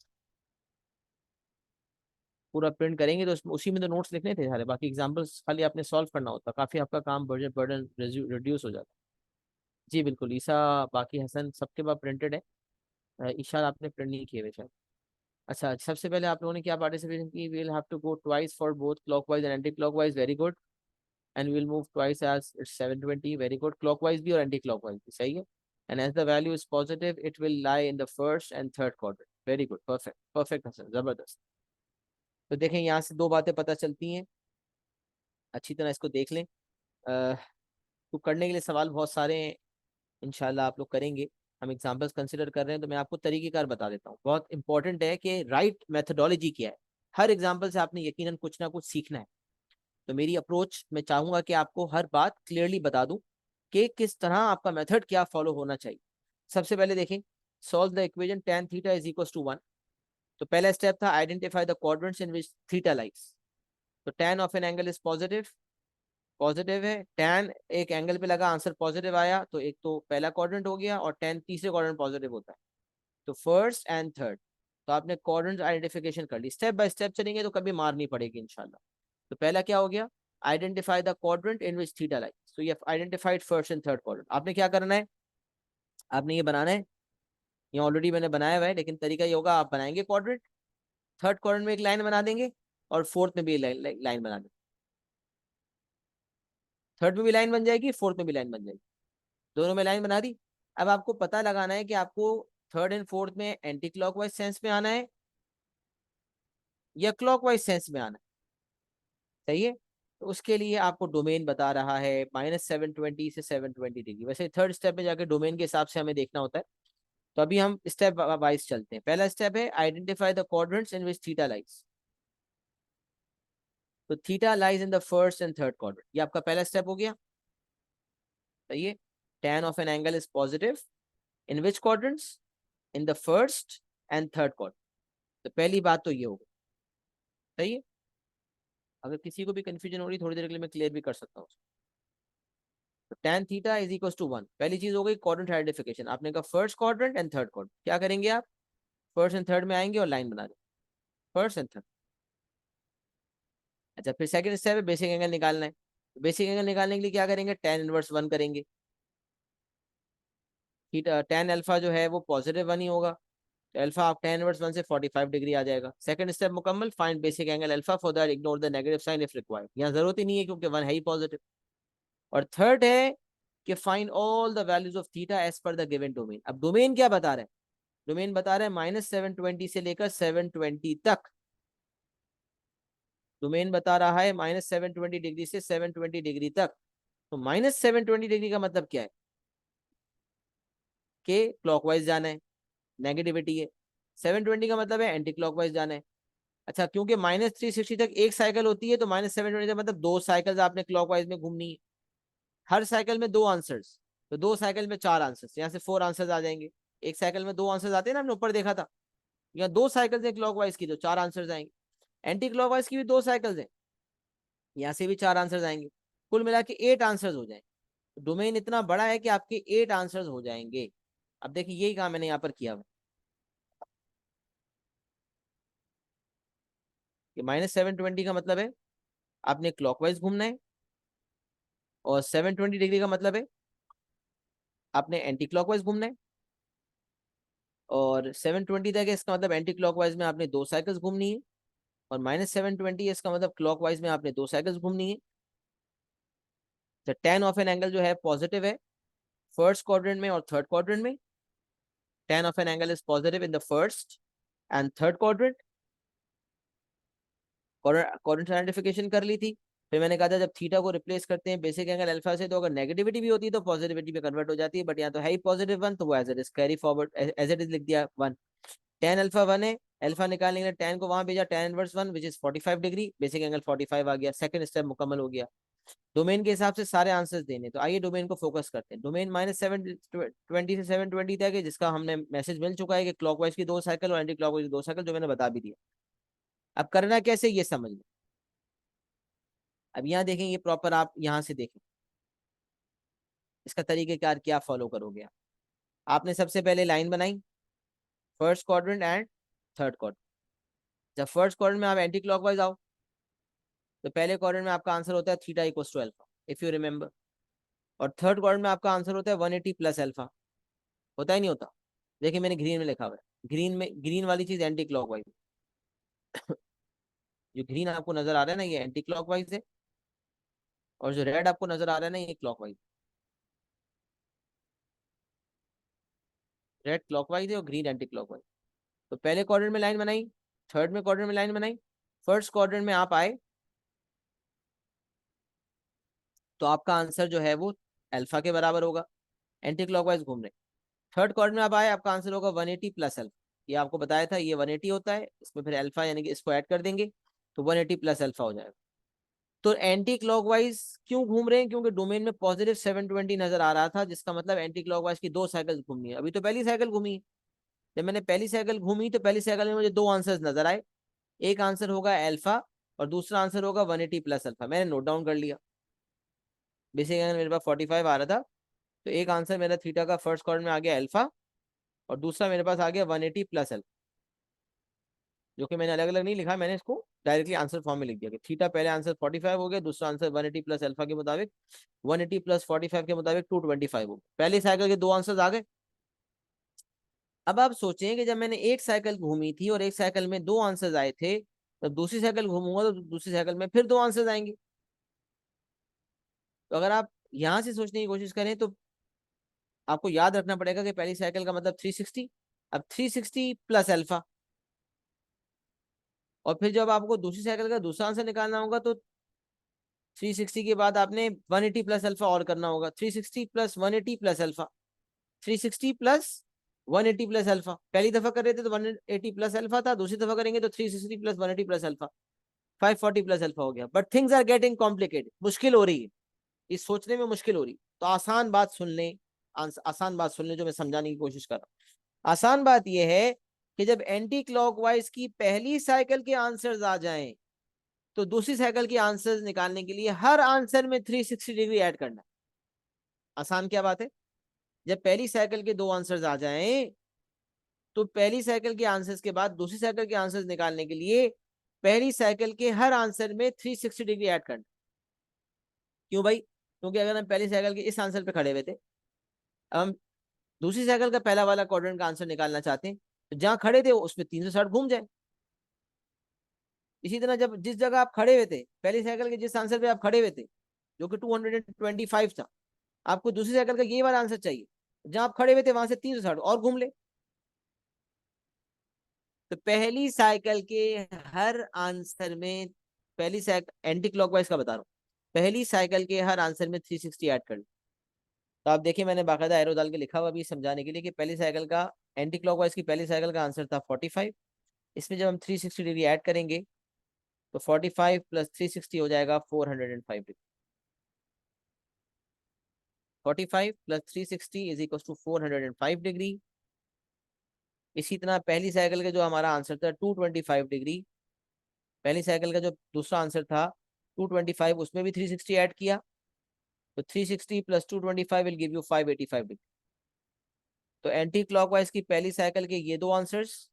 पूरा प्रिंट करेंगे तो उसी में तो नोट्स लिखने थे सारे, बाकी एग्जांपल्स खाली आपने सॉल्व करना होता, काफी आपका काम बर्डन बर्डन रिड्यूस हो जाता। जी बिल्कुल, ईसा बाकी हसन सबके पास प्रिंटेड है। ईशा आपने प्रिंट नहीं किए हुए शायद। अच्छा, सबसे पहले आप लोगों ने क्या पार्टिसिपेशन की? We will have to go twice for both clockwise and anti clockwise, very good. And we will move twice as it's 720, very good. Clockwise भी और एंटी क्लॉकवाइज भी सही है। And as the value is positive it will lie in the first and third quadrant, very good, perfect perfect Hasan, जबरदस्त। तो देखें, यहाँ से दो बातें पता चलती हैं, अच्छी तरह इसको देख लें। अह, तो करने के लिए सवाल बहुत सारे हैं, इंशाल्लाह आप लोग करेंगे। हम एग्जांपल्स कंसिडर कर रहे हैं, तो मैं आपको तरीकेकार बता देता हूँ। बहुत इंपॉर्टेंट है कि राइट मेथोडोलॉजी क्या है। हर एग्जांपल से आपने यकीनन कुछ ना कुछ सीखना है। तो मेरी अप्रोच, मैं चाहूंगा कि आपको हर बात क्लियरली बता दूं कि किस तरह आपका मेथड क्या फॉलो होना चाहिए। सबसे पहले देखें, solve the equation tan theta is equal to 1। तो पहला स्टेप था identify the quadrants in which theta lies. तो tan of an angle is positive, positive है। tan एक एंगल पे लगा, आंसर पॉजिटिव आया, तो एक तो पहला क्वाड्रेंट हो गया, और tan तीसरे क्वाड्रेंट पॉजिटिव होता है। तो फर्स्ट एंड थर्ड, तो आपने क्वाड्रेंट आइडेंटिफिकेशन कर ली। स्टेप बाय स्टेप चलेंगे तो कभी मार नहीं पड़ेगी इंशाल्लाह। तो पहला क्या हो गया? Identify the quadrant in which theta lies. So you have identified first and third quadrant. आपने क्या करना है? आपने ये बनाना है। ये ऑलरेडी मैंने बनाया हुआ है, लेकिन तरीका ये होगा, आप बनाएंगे क्वाड्रेंट, थर्ड क्वाड्रेंट में एक लाइन बना देंगे, और फोर्थ में भी लाइन बना देंगे। थर्ड में भी लाइन बन जाएगी, फोर्थ में भी लाइन बन जाएगी, दोनों में लाइन बना दी। अब आपको पता लगाना है कि आपको थर्ड एंड फोर्थ में एंटी क्लॉकवाइज सेंस में आना है या क्लॉकवाइज सेंस में आना है। सही है। तो उसके लिए आपको डोमेन बता रहा है -720 से 720 डिग्री। वैसे थर्ड स्टेप में जाके डोमेन के हिसाब से हमें देखना होता है। तो अभी हम स्टेप वाइज चलते हैं। पहला स्टेप है identify the quadrants in which theta lies. तो theta lies in the first and third quadrant, ये आपका पहला स्टेप हो गया। सही है। tan of an angle is positive in which quadrants? In the first and third quadrant. तो पहली बात तो ये हो गई। सही है। अगर किसी को भी कंफ्यूजन हो रही, थोड़ी देर के लिए मैं क्लियर भी कर सकता हूँ। तो tan theta is equal to 1, पहली चीज हो गई क्वाड्रेंट आइडेंटिफिकेशन। आपने कहा first quadrant and third quadrant, क्या करेंगे आप? फर्स्ट एंड थर्ड में आएंगे और लाइन बना देंगे, फर्स्ट एंड थर्ड। अच्छा, फिर सेकंड स्टेप है बेसिक एंगल निकालना है। बेसिक एंगल निकालने के लिए क्या करेंगे? tan−1 करेंगे। थीटा tan अल्फा जो है वो +1 ही होगा, तो अल्फा आप tan−1 से 45 डिग्री आ जाएगा। सेकंड स्टेप मुकम्मल। Find basic angle alpha, for that ignore the negative sign if required. यहाँ जरूरत ही नहीं है क्योंकि 1 है ही पॉजिटिव। और थर्ड है कि find all the values of theta as per the given domain. अब डोमेन क्या बता रहे हैं? डोमेन बता रहे हैं -720 से लेकर 720 तक। डोमेन बता रहा है -720 डिग्री से 720 डिग्री तक। तो -720 डिग्री का मतलब क्या है? कि क्लॉकवाइज जाना है, नेगेटिविटी है। 720 का मतलब है एंटी क्लॉकवाइज जाना है। अच्छा, क्योंकि -360 तक एक साइकिल होती है, तो -720 का मतलब दो साइकिल्स आपने क्लॉकवाइज में घूमनी है। हर साइकिल में दो आंसर्स, तो दो साइकिल में चार आंसर्स, यहाँ से 4 आंसर्स आ जाएंगे। एक साइकिल में दो आंसर्स आते हैं ना, हमने ऊपर देखा था। यहाँ दो साइकिल्स हैं क्लॉकवाइज की, तो चार आंसर्स आएंगे। एंटी क्लॉकवाइज की भी दो साइकिल्स हैं, यहाँ से भी चार आंसर्स आएंगे। कुल मिला के 8 आंसर्स हो जाएंगे। डोमेन इतना बड़ा है कि आपके 8 आंसर्स हो जाएंगे। अब देखिए, यही काम मैंने यहाँ पर किया हुआ कि -720 का मतलब है आपने क्लॉकवाइज घूमना है, और 720 डिग्री का मतलब है आपने एंटी क्लॉकवाइज घूमना है। और 720 तक है, इसका मतलब एंटी क्लॉकवाइज में आपने दो साइकिल्स घूमनी है। और -720 है, इसका मतलब क्लॉकवाइज में आपने दो साइकिल्स घूमनी है। तो tan ऑफ एन एंगल जो है पॉजिटिव है फर्स्ट क्वाड्रेंट में और थर्ड क्वाड्रेंट में। tan of an angle is positive in the first and third quadrant. Quadrant identification कर ली थी। फिर मैंने कहा था जब थीटा को रिप्लेस करते हैं बेसिक एंगल अल्फा से, तो अगर नेगेटिविटी भी होती है तो पॉजिटिविटी में कन्वर्ट हो जाती है, बट यहाँ तो है ही पॉजिटिव वन, तो वो as it is carry forward, as it is लिख दिया वन। टेन अल्फा वन है, अल्फा निकालने के लिए टेन को वहां भेजा, tan inverse one which is 45 degree, basic angle 45 आ गया, सेकंड स्टेप मुकम्मल हो गया। डोमेन के हिसाब से सारे आंसर्स देने, तो आइए डोमेन को फोकस करते हैं। डोमेन -720 से 720 तक है, जिसका हमने मैसेज मिल चुका है कि क्लॉकवाइज की 2 साइकिल और एंटी क्लॉकवाइज की 2 साइकिल, जो मैंने बता भी दिया। अब करना कैसे ये समझ लो। अब यहाँ देखें, ये प्रॉपर आप यहाँ से देखें इसका तरीकेकार क्या फॉलो करोगे आप। आपने सबसे पहले लाइन बनाई, first quadrant and third quadrant. जब फर्स्ट क्वाड्रेंट में आप एंटी क्लॉकवाइज आओ, तो पहले क्वाड्रेंट में आपका आंसर होता है theta equals to alpha, if you remember. और थर्ड क्वाड्रेंट में आपका आंसर होता है 180 प्लस अल्फा। होता ही नहीं होता। देखिए मैंने ग्रीन में लिखा हुआ है, ग्रीन में, ग्रीन वाली चीज एंटी क्लॉकवाइज। जो ग्रीन आपको नजर आ रहा है ना, ये एंटी क्लॉकवाइज है, और जो रेड आपको नजर आ रहा है ना, ये क्लॉकवाइज। रेड क्लॉकवाइज है और ग्रीन एंटी क्लॉकवाइज। तो पहले क्वाड्रेंट में लाइन बनाई, थर्ड में क्वाड्रेंट में लाइन बनाई, फर्स्ट क्वाड्रेंट में आप आए, तो आपका आंसर जो है वो अल्फा के बराबर होगा, एंटी क्लॉकवाइज घूम रहे। थर्ड क्वाड्रेंट में आप आए, आपका आंसर होगा 180 प्लस अल्फा। ये आपको बताया था, ये 180 होता है, इसमें फिर अल्फा यानी कि इसको ऐड कर देंगे, तो 180 प्लस अल्फा हो जाएगा। तो एंटी क्लॉकवाइज क्यों घूम रहे हैं, क्योंकि डोमेन में पॉजिटिव 720 नजर आ रहा था, जिसका मतलब एंटी क्लॉकवाइज की 2 साइकिल घूमनी है। अभी तो पहली साइकिल घूमी है। जब मैंने पहली साइकिल घूमी, तो पहली साइकिल में मुझे 2 आंसर्स नजर आए। एक आंसर होगा अल्फा और दूसरा आंसर होगा 180 प्लस अल्फा। मैंने नोट डाउन कर लिया। बेसिक मेरे पास 45 आ रहा था, तो एक आंसर मेरा थीटा का फर्स्ट क्वाड्रेंट में आ गया अल्फा, और दूसरा मेरे पास आ गया 180 प्लस अल्फा, जो कि मैंने अलग अलग नहीं लिखा, मैंने इसको डायरेक्टली आंसर फॉर्म में लिख दिया कि थीटा पहले आंसर 45 हो गया, दूसरा आंसर 180 प्लस अल्फा के मुताबिक, 180 प्लस 45 के मुताबिक 225 हो गया। पहले साइकिल के 2 आंसर्स आ गए। अब आप सोचें कि जब मैंने एक साइकिल घूमी थी और एक साइकिल में 2 आंसर्स आए थे, तो दूसरी साइकिल घूमूंगा तो दूसरी साइकिल में फिर 2 आंसर्स आएंगे। तो अगर आप यहां से सोचने की कोशिश करें, तो आपको याद रखना पड़ेगा कि पहली साइकिल का मतलब 360। अब 360 प्लस अल्फा, और फिर जब आपको दूसरी साइकिल का दूसरा आंसर निकालना होगा, तो 360 के बाद आपने 180 प्लस अल्फा और करना होगा, 360 plus 180 plus alpha, 360 plus 180 plus alpha. पहली दफा कर रहे थे तो 180 प्लस अल्फा था, दूसरी दफा करेंगे तो 360 plus 180 plus alpha, 540 plus alpha हो गया। But things are getting complicated, मुश्किल हो रही है, इस सोचने में मुश्किल हो रही। तो आसान बात सुन लें, आसान बात सुन लें जो मैं समझाने की कोशिश कर रहा हूँ। आसान बात यह है कि जब एंटी क्लॉकवाइज की पहली साइकिल के आंसर्स आ जाएं, तो दूसरी साइकिल के आंसर्स निकालने के लिए हर आंसर में 360 डिग्री ऐड करना। आसान क्या बात है। जब पहली साइकिल के 2 आंसर्स आ जाएं, तो पहली साइकिल के आंसर्स के बाद दूसरी साइकिल के आंसर्स निकालने के लिए पहली साइकिल के हर आंसर में 360 डिग्री ऐड करना। क्यों भाई, क्योंकि अगर हम पहली साइकिल के इस आंसर पे खड़े हुए थे, अब हम दूसरी साइकिल का पहला वाला क्वाड्रेंट का आंसर निकालना चाहते हैं, तो जहां खड़े थे उसमें 360 घूम जाए। इसी तरह जब जिस जगह आप खड़े हुए थे, पहली साइकिल के जिस आंसर पे आप खड़े हुए थे, जो कि 225 था, आपको दूसरी साइकिल का ये वाला आंसर चाहिए, जहां आप खड़े हुए थे वहां से 360 और घूम ले। तो पहली साइकिल के हर आंसर में, पहली साइकिल एंटी क्लॉकवाइज का बता रहा हूँ, पहली साइकिल के हर आंसर में 360 ऐड कर लो। तो आप देखिए मैंने बाकायदा एरो डाल के लिखा हुआ भी समझाने के लिए कि पहली साइकिल का, एंटी क्लॉकवाइज की पहली साइकिल का आंसर था 45। इसमें जब हम 360 डिग्री ऐड करेंगे, तो 45 प्लस 360 हो जाएगा 405 degree. 45 plus 360 is equal to 405 degree. इसी तरह पहली साइकिल का जो हमारा आंसर था 225 डिग्री, पहली साइकिल का जो दूसरा आंसर था 225, उसमें भी 360 ऐड किया, तो 360 plus 225 will give you 585 degree. तो एंटी क्लॉकवाइज की पहली साइकिल के ये 2 आंसर्स,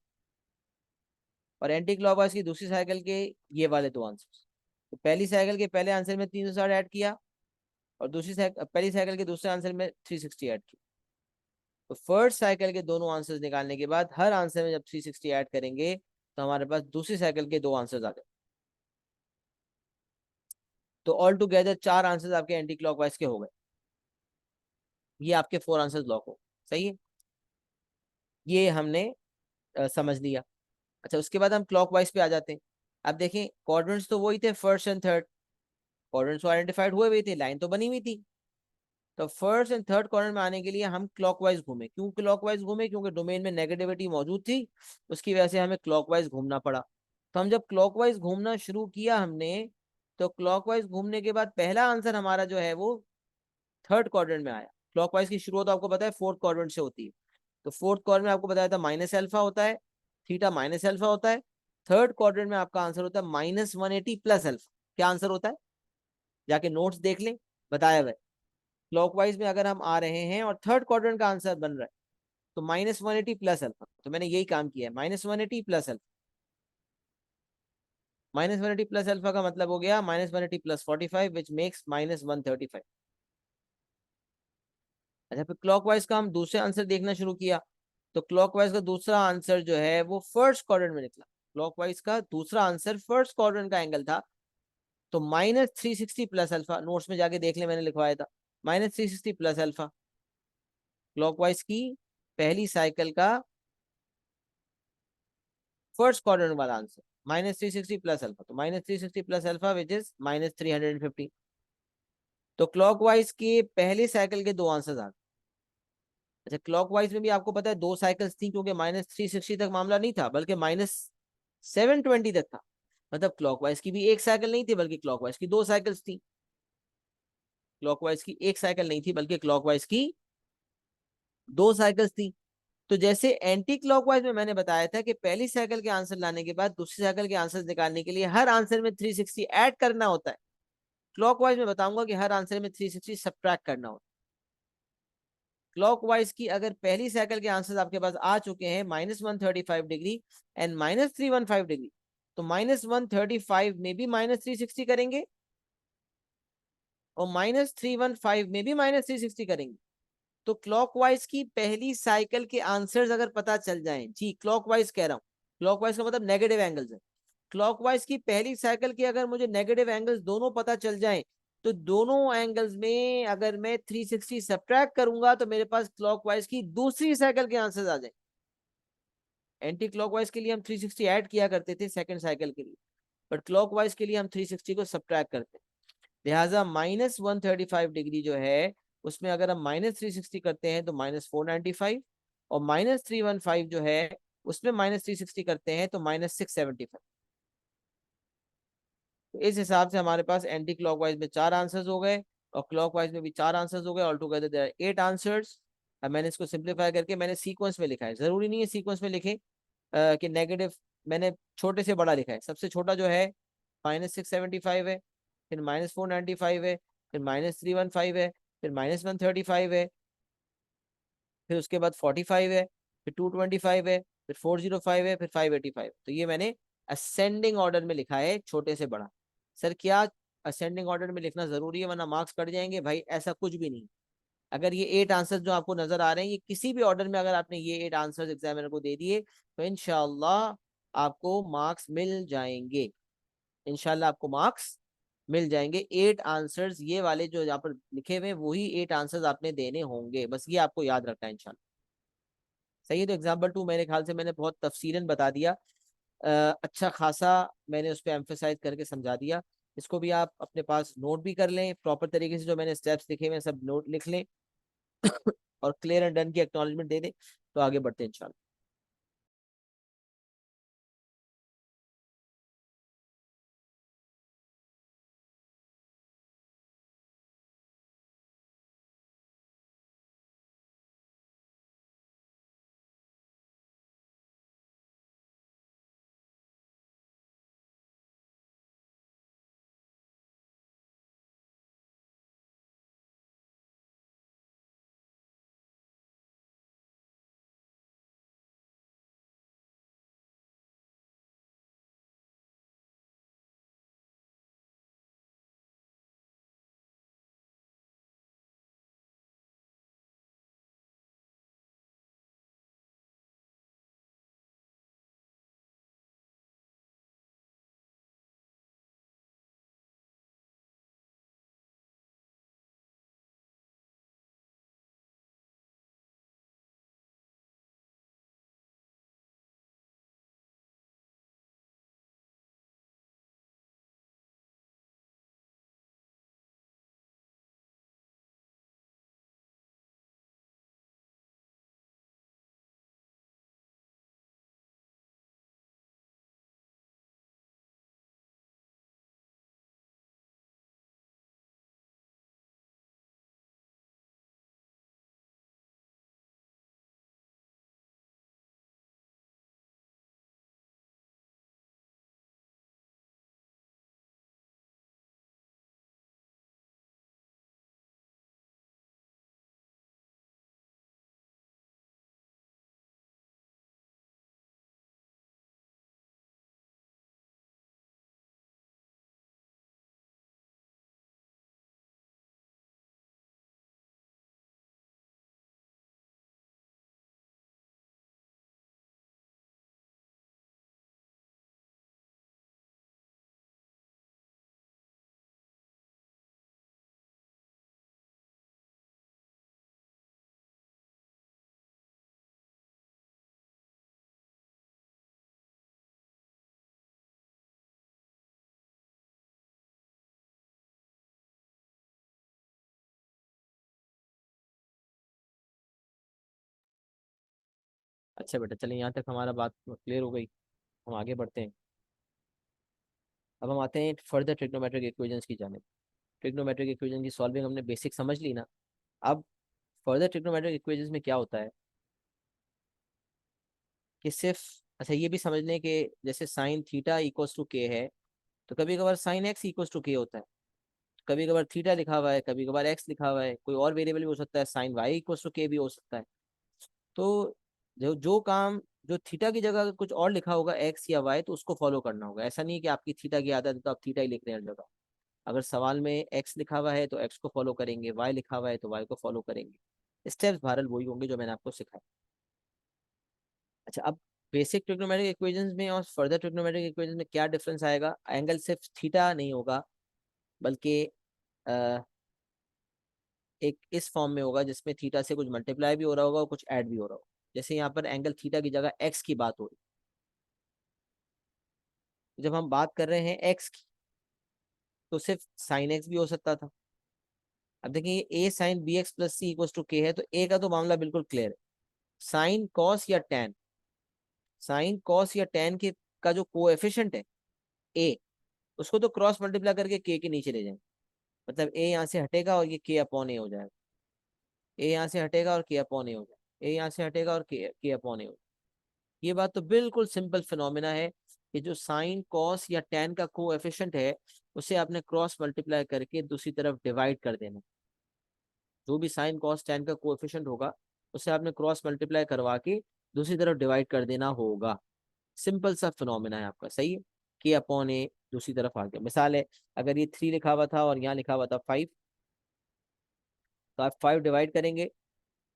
और एंटी क्लॉकवाइज की दूसरी साइकिल के ये वाले 2 आंसर्स। तो पहली साइकिल के पहले आंसर में 360 ऐड किया, और दूसरी साइकिल, पहली साइकिल के दूसरे आंसर में 360 ऐड किया। तो फर्स्ट साइकिल के दोनों आंसर्स निकालने के बाद हर आंसर में जब 360 ऐड करेंगे, तो हमारे पास दूसरी साइकिल के 2 आंसर्स आ गए। तो ऑल टुगेदर 4 आंसर्स आपके एंटी क्लॉकवाइज के हो गए। ये आपके 4 आंसर्स लॉक हो। सही है, ये हमने समझ लिया। अच्छा, उसके बाद हम क्लॉकवाइज पे आ जाते हैं। अब देखें क्वाड्रेंट्स तो वही थे, फर्स्ट एंड थर्ड। क्वाड्रेंट्स तो आइडेंटिफाइड हुए हुए थे, लाइन तो बनी हुई थी। तो फर्स्ट एंड थर्ड क्वाड्रेंट में आने के लिए हम क्लॉकवाइज घूमे। क्यों क्लॉकवाइज घूमे? क्योंकि डोमेन में नेगेटिविटी मौजूद थी, उसकी वजह से हमें क्लॉकवाइज घूमना पड़ा। तो हम जब क्लॉकवाइज घूमना शुरू किया हमने, तो क्लॉकवाइज घूमने के बाद पहला आंसर हमारा जो है वो थर्ड क्वाड्रेंट में आया। क्लॉकवाइज की शुरुआत आपको पता है फोर्थ क्वाड्रेंट से होती है। तो फोर्थ क्वाड्रेंट में आपको बताया था माइनस अल्फा होता है, थीटा माइनस अल्फा होता है। थर्ड क्वाड्रेंट में आपका आंसर होता है -180 प्लस अल्फा। क्या आंसर होता है? जाके नोट्स देख लें, बताया हुआ है। क्लॉकवाइज में अगर हम आ रहे हैं और थर्ड क्वाड्रेंट का आंसर बन रहा है, तो -180 प्लस अल्फा। तो मैंने यही काम किया है, -180 प्लस अल्फा। -180 प्लस अल्फा का मतलब हो गया -180 प्लस 45 विच मेक्स -135। अच्छा, फिर क्लॉकवाइज का हम दूसरे आंसर देखना शुरू किया। तो क्लॉकवाइज का दूसरा आंसर जो है वो फर्स्ट क्वाड्रेंट में निकला। क्लॉकवाइज का दूसरा आंसर फर्स्ट क्वाड्रेंट का एंगल था। तो -360 प्लस अल्फा, नोट्स में जाके देख ले, मैंने लिखवाया था -360 प्लस अल्फा। क्लॉकवाइज की पहली साइकिल का फर्स्ट क्वाड्रेंट वाला आंसर -360 प्लस अल्फा। तो -360 प्लस अल्फा विच इज -350। तो क्लॉकवाइज के पहले साइकिल के दो आंसर आ गए। अच्छा, क्लॉकवाइज में भी आपको पता है दो साइकिल्स थी, क्योंकि -360 तक मामला नहीं था बल्कि -720 तक था। मतलब क्लॉकवाइज की भी एक साइकिल नहीं थी बल्कि क्लॉकवाइज की दो साइकिल्स थी। क्लॉकवाइज की एक साइकिल नहीं थी बल्कि क्लॉकवाइज की दो साइकिल्स थी। तो जैसे एंटी क्लॉकवाइज में मैंने बताया था कि पहली साइकिल के आंसर लाने के बाद दूसरी साइकिल के आंसर निकालने के लिए हर आंसर में 360 ऐड करना होता है। क्लॉकवाइज में बताऊंगा कि हर आंसर में 360 सब्ट्रैक्ट करना होता है। क्लॉकवाइज की अगर पहली साइकिल के आंसर आपके पास आ चुके हैं -135 डिग्री एंड -315 डिग्री, तो -135 में भी -360 करेंगे और -315 में भी -360 करेंगे। तो क्लॉकवाइज की पहली साइकिल के आंसर्स अगर पता चल जाएं, जी क्लॉकवाइज कह रहा हूं, क्लॉकवाइज का मतलब नेगेटिव एंगल्स है। क्लॉकवाइज की पहली साइकिल के अगर मुझे नेगेटिव एंगल्स दोनों पता चल जाएं, तो दोनों एंगल्स में अगर मैं 360 सब्ट्रैक्ट करूंगा तो मेरे पास क्लॉकवाइज की दूसरी साइकिल के आंसर्स आ जाए। एंटी क्लॉकवाइज के लिए हम 360 ऐड किया करते थे सेकंड साइकिल के लिए, बट क्लॉकवाइज के लिए हम 360 को सब्ट्रैक्ट करते हैं। लिहाजा -135 डिग्री जो है उसमें अगर हम -360 करते हैं तो -495, और -315 जो है उसमें -360 करते हैं तो -675। तो इस हिसाब से हमारे पास एंटी क्लॉकवाइज में चार आंसर्स हो गए और क्लॉकवाइज में भी चार आंसर्स हो गए। All together there are 8 answers. अब मैंने इसको सिंप्लीफाई करके मैंने सीक्वेंस में लिखा है, जरूरी नहीं है सीक्वेंस में लिखे कि नेगेटिव। मैंने छोटे से बड़ा लिखा है। सबसे छोटा जो है -675 है, फिर -495 है, फिर -315 है, फिर -135 है, फिर उसके बाद 45 है, फिर 225 है, फिर 405 है, फिर 585। तो ये मैंने असेंडिंग ऑर्डर में लिखा है, छोटे से बड़ा। सर क्या असेंडिंग ऑर्डर में लिखना जरूरी है वरना मार्क्स कट जाएंगे? भाई ऐसा कुछ भी नहीं। अगर ये 8 आंसर जो आपको नजर आ रहे हैं, ये किसी भी ऑर्डर में अगर आपने ये 8 आंसर एग्जामिनर को दे दिए तो इंशाल्लाह आपको मार्क्स मिल जाएंगे। इंशाल्लाह आपको मार्क्स मिल जाएंगे। 8 आंसर्स ये वाले जो यहाँ पर लिखे हुए हैं वही 8 आंसर्स आपने देने होंगे, बस ये आपको याद रखना है इंशाल्लाह। सही है। तो एग्जाम्पल 2 मेरे ख्याल से मैंने बहुत तफसीलन बता दिया। अच्छा खासा मैंने उस पर एम्फेसाइज करके समझा दिया। इसको भी आप अपने पास नोट भी कर लें प्रॉपर तरीके से, जो मैंने स्टेप्स लिखे हुए सब नोट लिख लें और क्लियर एंड डन की एक्नॉलेजमेंट दे दें, तो आगे बढ़ते हैं इंशाल्लाह। अच्छा बेटा, चलिए यहाँ तक हमारा बात क्लियर हो गई, हम आगे बढ़ते हैं। अब हम आते हैं फर्दर ट्रिग्नोमेट्रिक इक्वेशंस की जाने। ट्रिग्नोमेट्रिक इक्वेशन की सॉल्विंग हमने बेसिक समझ ली ना। अब फर्दर ट्रिग्नोमेट्रिक इक्वेशंस में क्या होता है कि सिर्फ, अच्छा ये भी समझ लें कि जैसे sine theta equals to k है, तो कभी कभार साइन एक्स इक्वल्स टू के होता है, कभी कभार थीटा लिखा हुआ है, कभी कभार एक्स लिखा हुआ है, कोई और वेरिएबल भी हो सकता है, साइन वाई इक्वल्स टू के भी हो सकता है। तो जो जो काम, जो थीटा की जगह अगर कुछ और लिखा होगा एक्स या वाई, तो उसको फॉलो करना होगा। ऐसा नहीं है कि आपकी थीटा की आदत है तो आप थीटा ही लिख रहे हैं हर जगह। अगर सवाल में एक्स लिखा हुआ है तो एक्स को फॉलो करेंगे, वाई लिखा हुआ है तो वाई को फॉलो करेंगे। स्टेप्स बहरहाल वही होंगे जो मैंने आपको सिखाया। अच्छा, अब बेसिक ट्रिग्नोमेट्रिक इक्वेशंस में और फर्दर ट्रिग्नोमेट्रिक इक्वेशंस में क्या डिफरेंस आएगा? एंगल सिर्फ थीटा नहीं होगा, बल्कि अ, एक इस फॉर्म में होगा जिसमें थीटा से कुछ मल्टीप्लाई भी हो रहा होगा और कुछ ऐड भी हो रहा होगा। जैसे यहाँ पर एंगल थीटा की जगह एक्स की बात हो रही है, जब हम बात कर रहे हैं एक्स की, तो सिर्फ साइन एक्स भी हो सकता था। अब देखिए, a sine B x plus c equal to k है, तो ए का तो मामला बिल्कुल क्लियर है। साइन कॉस या टेन, साइन कॉस या टेन के का जो कोएफिशिएंट है ए, उसको तो क्रॉस मल्टीप्लाई करके के नीचे ले जाएंगे। मतलब ए यहाँ से हटेगा और ये के अपॉन ए हो जाएगा। ए यहाँ से हटेगा और के अपॉन ए हो जाएगा। ए यहाँ से हटेगा और के अपॉन ए हो जाएगा। ये बात तो बिल्कुल सिंपल फिनोमिना है कि जो साइन कॉस या टेन का कोएफिशिएंट है, उसे आपने क्रॉस मल्टीप्लाई करके दूसरी तरफ डिवाइड कर देना। जो भी साइन कॉस टेन का कोएफिशिएंट होगा, उसे आपने क्रॉस मल्टीप्लाई करवा के दूसरी तरफ डिवाइड कर देना होगा। सिंपल सा फिनोमिना है आपका, सही है। के अपॉन ए दूसरी तरफ आ गया। मिसाल है, अगर ये 3 लिखा हुआ था और यहाँ लिखा हुआ था 5, तो आप 5 डिवाइड करेंगे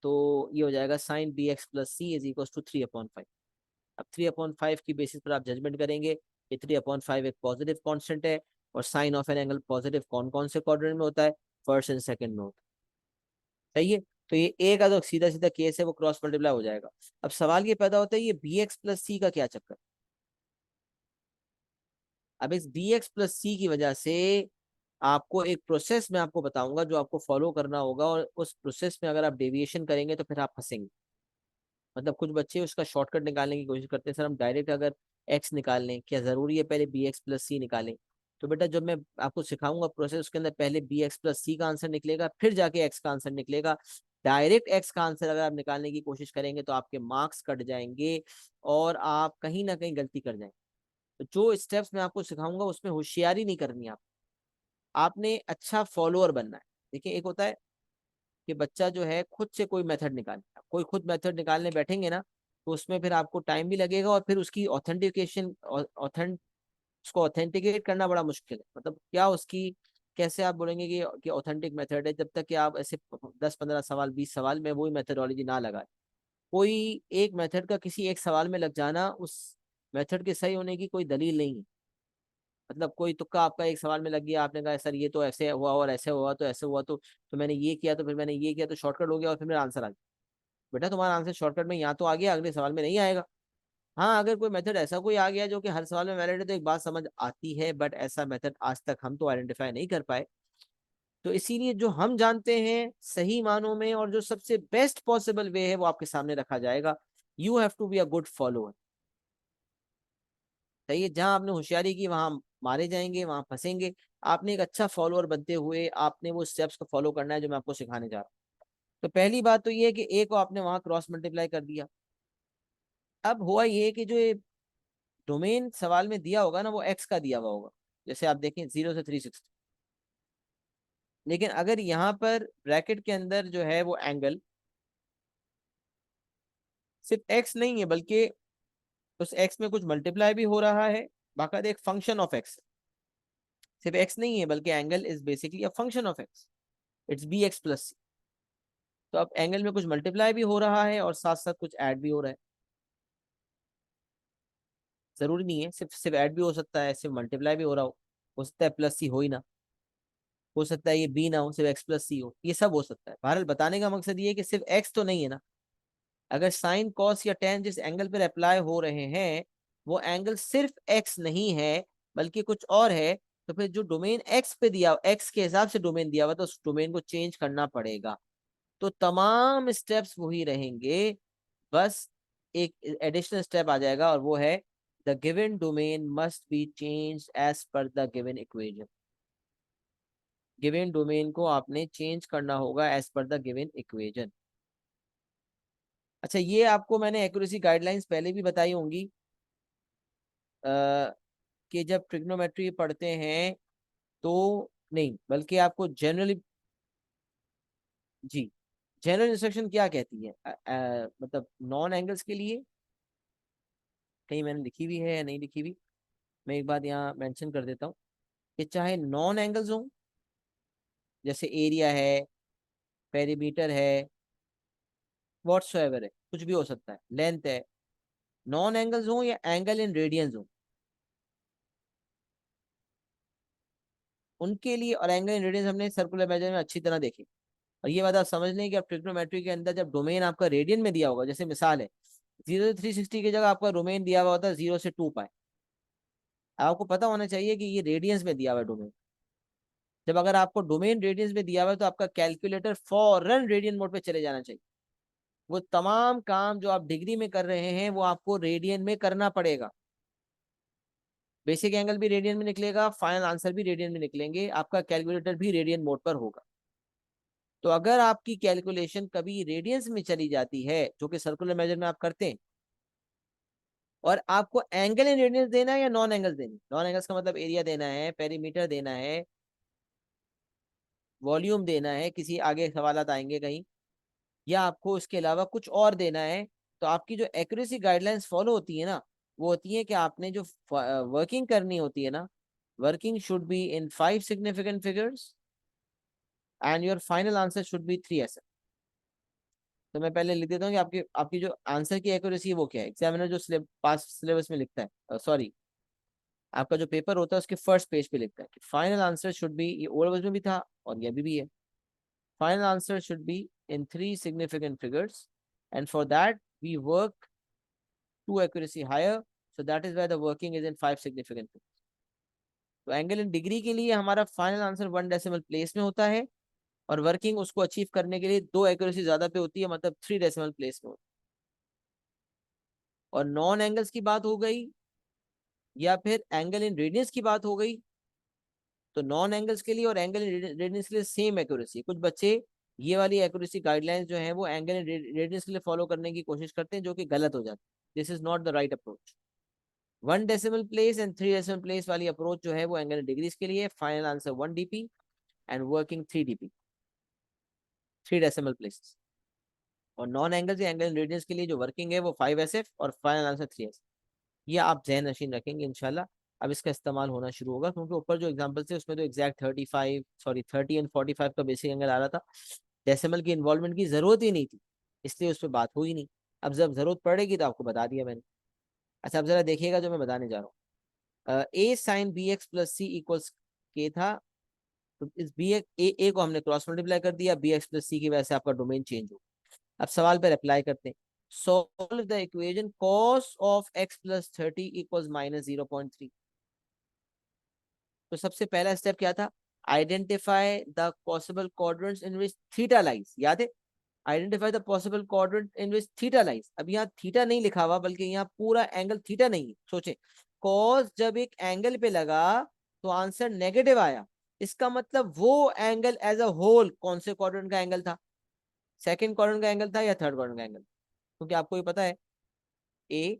तो ये हो जाएगा sine B x plus C is equal to 3/5। अब 3/5 की बेसिस पर आप जजमेंट करेंगे कि 3/5 एक पॉजिटिव कांस्टेंट है, और sine of an angle positive कौन कौन से क्वाड्रेंट में होता है? फर्स्ट एंड सेकंड में होता है। सही है। तो ये ए का तो सीधा सीधा केस है, वो क्रॉस मल्टीप्लाई हो जाएगा। अब सवाल ये पैदा होता है, ये बी एक्स प्लस सी का क्या चक्कर? अब इस बी एक्स प्लस सी की वजह से आपको एक प्रोसेस में आपको बताऊंगा जो आपको फॉलो करना होगा, और उस प्रोसेस में अगर आप डेविएशन करेंगे तो फिर आप फंसेंगे। मतलब कुछ बच्चे उसका शॉर्टकट निकालने की कोशिश करते हैं, सर हम डायरेक्ट अगर एक्स निकाल लें, क्या जरूरी है पहले बी एक्स प्लस सी निकालें? तो बेटा, जब मैं आपको सिखाऊंगा प्रोसेस, उसके अंदर पहले बी एक्स प्लस सी का आंसर निकलेगा, फिर जाके एक्स का आंसर निकलेगा। डायरेक्ट एक्स का आंसर अगर आप निकालने की कोशिश करेंगे तो आपके मार्क्स कट जाएंगे और आप कहीं ना कहीं गलती कर जाएंगे। तो जो स्टेप्स मैं आपको सिखाऊंगा उसमें होशियारी नहीं करनी आप, आपने अच्छा फॉलोअर बनना है। देखिए, एक होता है कि बच्चा जो है खुद से कोई मेथड निकाले, कोई खुद मेथड निकालने बैठेंगे ना, तो उसमें फिर आपको टाइम भी लगेगा, और फिर उसकी ऑथेंटिकेशन, उसको ऑथेंटिकेट करना बड़ा मुश्किल है। मतलब क्या उसकी, कैसे आप बोलेंगे कि ऑथेंटिक मेथड है, जब तक कि आप ऐसे 10-15 सवाल 20 सवाल में वही मेथडोलॉजी ना लगाए। कोई एक मेथड का किसी एक सवाल में लग जाना उस मेथड के सही होने की कोई दलील नहीं है। मतलब कोई तुक्का आपका एक सवाल में लग गया, आपने कहा सर ये तो ऐसे हुआ और ऐसे हुआ तो ऐसे हुआ, तो मैंने ये किया, तो फिर मैंने ये किया तो शॉर्टकट हो गया और फिर मेरा आंसर आ गया। बेटा, तुम्हारा आंसर शॉर्टकट में यहाँ तो आ गया, अगले सवाल में नहीं आएगा। हाँ, अगर कोई मेथड ऐसा कोई आ गया जो कि हर सवाल में वैलिड है, तो एक बात समझ आती है, बट ऐसा मेथड आज तक हम तो आइडेंटिफाई नहीं कर पाए। तो इसीलिए जो हम जानते हैं सही मानों में और जो सबसे बेस्ट पॉसिबल वे है वो आपके सामने रखा जाएगा। You have to be a good follower. सही है, जहां आपने होशियारी की वहां मारे जाएंगे, वहां फंसेंगे। आपने एक अच्छा फॉलोअर बनते हुए आपने वो स्टेप्स को फॉलो करना है जो मैं आपको सिखाने जा रहा हूँ। तो पहली बात तो ये है कि ए को आपने वहां क्रॉस मल्टीप्लाई कर दिया। अब हुआ ये कि जो ये डोमेन सवाल में दिया होगा ना, वो एक्स का दिया हुआ होगा, जैसे आप देखें 0 से 360। लेकिन अगर यहाँ पर ब्रैकेट के अंदर जो है वो एंगल सिर्फ एक्स नहीं है, बल्कि उस एक्स में कुछ मल्टीप्लाई भी हो रहा है, बाकायदा एक फंक्शन ऑफ एक्स। सिर्फ एक्स नहीं है, बल्कि angle is basically a function of x, it's b x plus c. तो अब एंगल में कुछ मल्टीप्लाई भी हो रहा है और साथ साथ कुछ ऐड भी हो रहा है। जरूरी नहीं है सिर्फ सिर्फ ऐड भी हो सकता है, सिर्फ मल्टीप्लाई भी हो सकता है प्लस सी हो ही ना, हो सकता है ये बी ना हो, सिर्फ एक्स प्लस सी हो, ये सब हो सकता है। बहरहाल बताने का मकसद ये है कि सिर्फ एक्स तो नहीं है ना। अगर साइन कॉस या टेन जिस एंगल पर अप्लाई हो रहे हैं, वो एंगल सिर्फ एक्स नहीं है बल्कि कुछ और है, तो फिर जो डोमेन एक्स पे दिया, एक्स के हिसाब से डोमेन दिया हुआ, तो उस डोमेन को चेंज करना पड़ेगा। तो तमाम स्टेप्स वही रहेंगे, बस एक एडिशनल स्टेप आ जाएगा और वो है the given domain must be change as per the given equation. Given domain को आपने चेंज करना होगा as per the given equation. अच्छा, ये आपको मैंने एक्यूरेसी गाइडलाइंस पहले भी बताई होंगी कि जब ट्रिग्नोमेट्री पढ़ते हैं तो, नहीं बल्कि आपको जनरली, जी, जनरल इंस्ट्रक्शन क्या कहती है मतलब नॉन एंगल्स के लिए कहीं मैंने लिखी हुई है या नहीं लिखी हुई, मैं एक बात यहाँ मेंशन कर देता हूँ कि चाहे नॉन एंगल्स हो, जैसे एरिया है, पेरीमीटर है, व्हाट्सोएवर है, कुछ भी हो सकता है, लेंथ है, नॉन एंगल्स हो या एंगल इन रेडियंस हो, उनके लिए, और एंगल इन रेडियंस हमने सर्कुलर मेजर में अच्छी तरह देखे। और ये बात आप समझ लें कि आप ट्रिग्नोमेट्री के अंदर जब डोमेन आपका रेडियन में दिया होगा, जैसे मिसाल है 0 से 360 की जगह आपका डोमेन दिया हुआ होता है 0 से 2 पाई, आपको पता होना चाहिए कि ये रेडियंस में दिया हुआ है डोमेन। जब अगर आपको डोमेन रेडियंस में दिया हुआ है तो आपका कैलकुलेटर फौरन रेडियन मोड पे चले जाना चाहिए। वो तमाम काम जो आप डिग्री में कर रहे हैं वो आपको रेडियन में करना पड़ेगा। बेसिक एंगल भी रेडियन में निकलेगा, फाइनल आंसर भी रेडियन में निकलेंगे, आपका कैलकुलेटर भी रेडियन मोड पर होगा। तो अगर आपकी कैलकुलेशन कभी रेडियंस में चली जाती है, जो कि सर्कुलर मेजर में आप करते हैं, और आपको एंगल इन रेडियंस देना है या नॉन एंगल्स देना है, नॉन एंगल्स का मतलब एरिया देना है, पेरीमीटर देना है, वॉल्यूम देना है, किसी आगे सवालात आएंगे कहीं, या आपको इसके अलावा कुछ और देना है, तो आपकी जो एक्यूरेसी गाइडलाइंस फॉलो होती है ना, वो होती है कि आपने जो वर्किंग करनी होती है ना, working should be in 5 significant figures and your final answer should be 3 SF। तो मैं पहले लिख देता हूँ कि आपकी आपकी जो आंसर की एक्यूरेसी है वो क्या है। एग्जामिनर जो पास सिलेबस में लिखता है, सॉरी, आपका जो पेपर होता है उसके फर्स्ट पेज पे लिखता है कि फाइनल आंसर शुड बी, ये ओल्ड वर्जन में भी था और ये अभी भी है, final answer should be in 3 significant figures, and for that we work 2 accuracy higher, so that is why the working is in 5 significant figures। तो एंगल इन डिग्री के लिए हमारा फाइनल आंसर 1 डेसिमल प्लेस में होता है, और working उसको achieve करने के लिए 2 एक्यूरेसी ज्यादा पे होती है, मतलब 3 डेसिमल प्लेस में होती है। और नॉन एंगल्स की बात हो गई या फिर एंगल इन रेडियंस की बात हो गई, तो नॉन एंगल्स के लिए और एंगल इन रेडियंस के लिए सेम एक्यूरेसी। कुछ बच्चे ये वाली एक्यूरेसी गाइडलाइंस जो है वो एंगल इन रेडियंस के लिए फॉलो करने की कोशिश करते हैं, जो कि गलत हो जाता है। This is not the right approach. 1 decimal place and 3 decimal place वाली अप्रोच जो है वो एंगल इन डिग्रीज के लिए, final answer 1 DP and working 3 DP, 3 decimal place. और नॉन एंगल या एंगल इन रेडियंस के लिए जो वर्किंग है वो 5 SF और फाइनल आंसर 3 SF। ये आप जहन नशीन रखेंगे इंशाल्लाह। अब इसका इस्तेमाल होना शुरू होगा, क्योंकि ऊपर जो एग्जांपल थे उसमें तो एग्जैक्ट 30 एंड 45 का बेसिक एंगल आ रहा था, डेसिमल की इन्वॉल्वमेंट की जरूरत ही नहीं थी, इसलिए उस पर बात हुई नहीं। अब जब जरूरत पड़ेगी तो आपको बता दिया मैंने। अच्छा, अब जरा देखिएगा जो मैं बताने जा रहा हूँ। ए साइन बी एक्स प्लस सी इक्वल्स के था, तो इस बी ए को हमने क्रॉस मल्टीप्लाई कर दिया, बी एक्स प्लस सी की वजह से आपका डोमेन चेंज हो। अब सवाल पर अप्लाई करते हैं। Solve the equation cos of x plus 30 equals -0.3। तो सबसे पहला स्टेप क्या था? Identify the possible quadrants in which theta lies, याद है? Identify the possible quadrant in which theta lies. अब यहाँ थीटा नहीं लिखा हुआ, बल्कि यहाँ पूरा एंगल थीटा नहीं है। सोचे, कॉस जब एक एंगल पे लगा तो आंसर नेगेटिव आया, इसका मतलब वो एंगल एज अ होल कौन से क्वाड्रेंट का एंगल था? सेकंड क्वाड्रेंट का एंगल था या थर्ड क्वाड्रेंट का एंगल? क्योंकि आपको ये पता है ए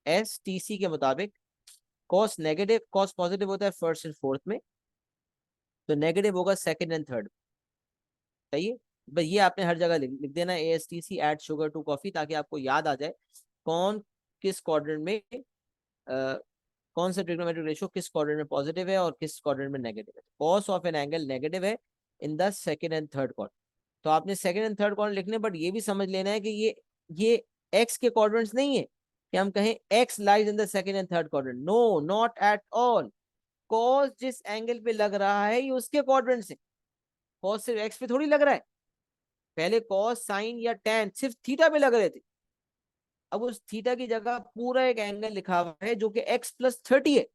एस टी सी के मुताबिक कॉस नेगेटिव, कॉस पॉजिटिव होता है फर्स्ट एंड फोर्थ में, तो नेगेटिव होगा सेकंड एंड थर्ड। सही है, बस ये आपने हर जगह लिख देना, ASTC add sugar to coffee, ताकि आपको याद आ जाए कौन किस क्वाड्रेंट में, कौन सा ट्रिग्नोमेट्रिक रेशियो किस क्वाड्रेंट में पॉजिटिव है और किस क्वाड्रेंट में नेगेटिव है। Cos of an angle negative है in the second and third quadrant. तो आपने सेकंड एंड थर्ड क्वाड्रेंट लिखने, बट ये भी समझ लेना है कि ये एक्स के क्वाड्रेंट्स नहीं है कि हम कहें X lies in the second and third quadrant, no not at all. Cos जिस एंगल पे लग रहा है ये उसके क्वाड्रेंट से, कॉस सिर्फ एक्स पे थोड़ी लग रहा है। पहले कॉस साइन या टेन सिर्फ थीटा पे लग रहे थे, अब उस थीटा की जगह पूरा एक एंगल लिखा हुआ है जो कि x+30 है।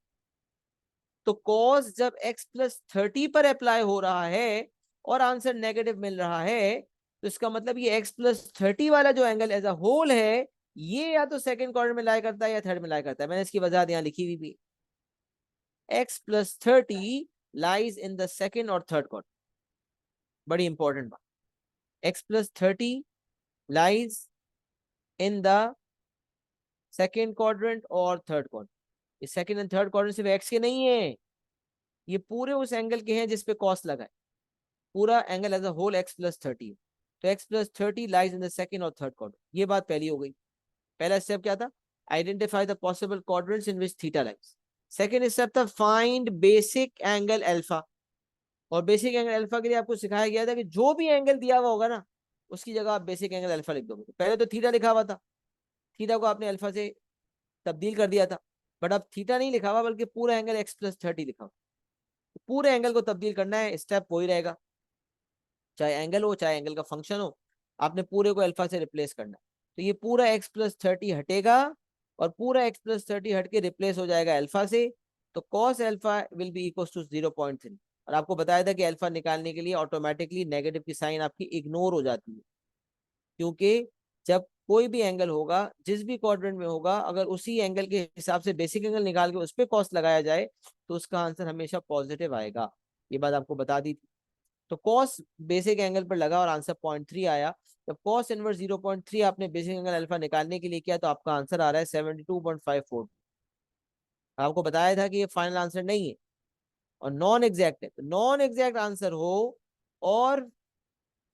तो कॉस जब x+30 पर अप्लाई हो रहा है और आंसर नेगेटिव मिल रहा है, तो इसका मतलब ये x+30 वाला जो एंगल एज अ होल है ये या तो सेकंड क्वाड्रेंट में लाई करता है या थर्ड में लाई करता है। मैंने इसकी वजह यहाँ लिखी हुई भी, x+30 lies in the second और थर्ड क्वाड्रेंट। बड़ी इंपॉर्टेंट बात, x+30 lies in the second quadrant और थर्ड क्वाड्रेंट। ये सेकंड एंड थर्ड क्वाड्रेंट सिर्फ x के नहीं है, ये पूरे उस एंगल के हैं जिसपे कॉस लगा है। पूरा angle as a whole x+30, तो x+30 lies in the second और थर्ड क्वाड्रेंट। ये बात पहली हो गई। पहला स्टेप क्या था? Identify the possible quadrants in which theta lies. Second step था फाइंड बेसिक एंगल अल्फा। और बेसिक एंगल अल्फा के लिए आपको सिखाया गया था कि जो भी एंगल दिया हुआ होगा ना, उसकी जगह आप बेसिक एंगल अल्फा लिख दोगे। पहले तो थीटा लिखा हुआ था, थीटा को आपने अल्फा से तब्दील कर दिया था, बट अब थीटा नहीं लिखा हुआ बल्कि पूरा एंगल x+30 लिखा हुआ। पूरे एंगल को तब्दील करना है, स्टेप वही रहेगा, चाहे एंगल हो चाहे एंगल का फंक्शन हो, आपने पूरे को अल्फा से रिप्लेस करना है। तो ये पूरा x+30 हटेगा और पूरा x+30 हट के रिप्लेस हो जाएगा अल्फा से। तो cos alpha will be equal to 0.3। और आपको बताया था कि अल्फा निकालने के लिए ऑटोमेटिकली नेगेटिव की साइन आपकी इग्नोर हो जाती है, क्योंकि जब कोई भी एंगल होगा जिस भी क्वाड्रेंट में होगा, अगर उसी एंगल के हिसाब से बेसिक एंगल निकाल के उस पर कॉस लगाया जाए तो उसका आंसर हमेशा पॉजिटिव आएगा। ये बात आपको बता दी थी। तो कॉस बेसिक एंगल पर लगा और आंसर 0.3 आया। जब कॉस इनवर्स 0.3 आपने बेसिक एंगल अल्फा निकालने के लिए किया तो आपका आंसर आ रहा है 72.54। आपको बताया था कि ये फाइनल आंसर नहीं है और नॉन एग्जैक्ट है। तो नॉन एग्जैक्ट आंसर हो और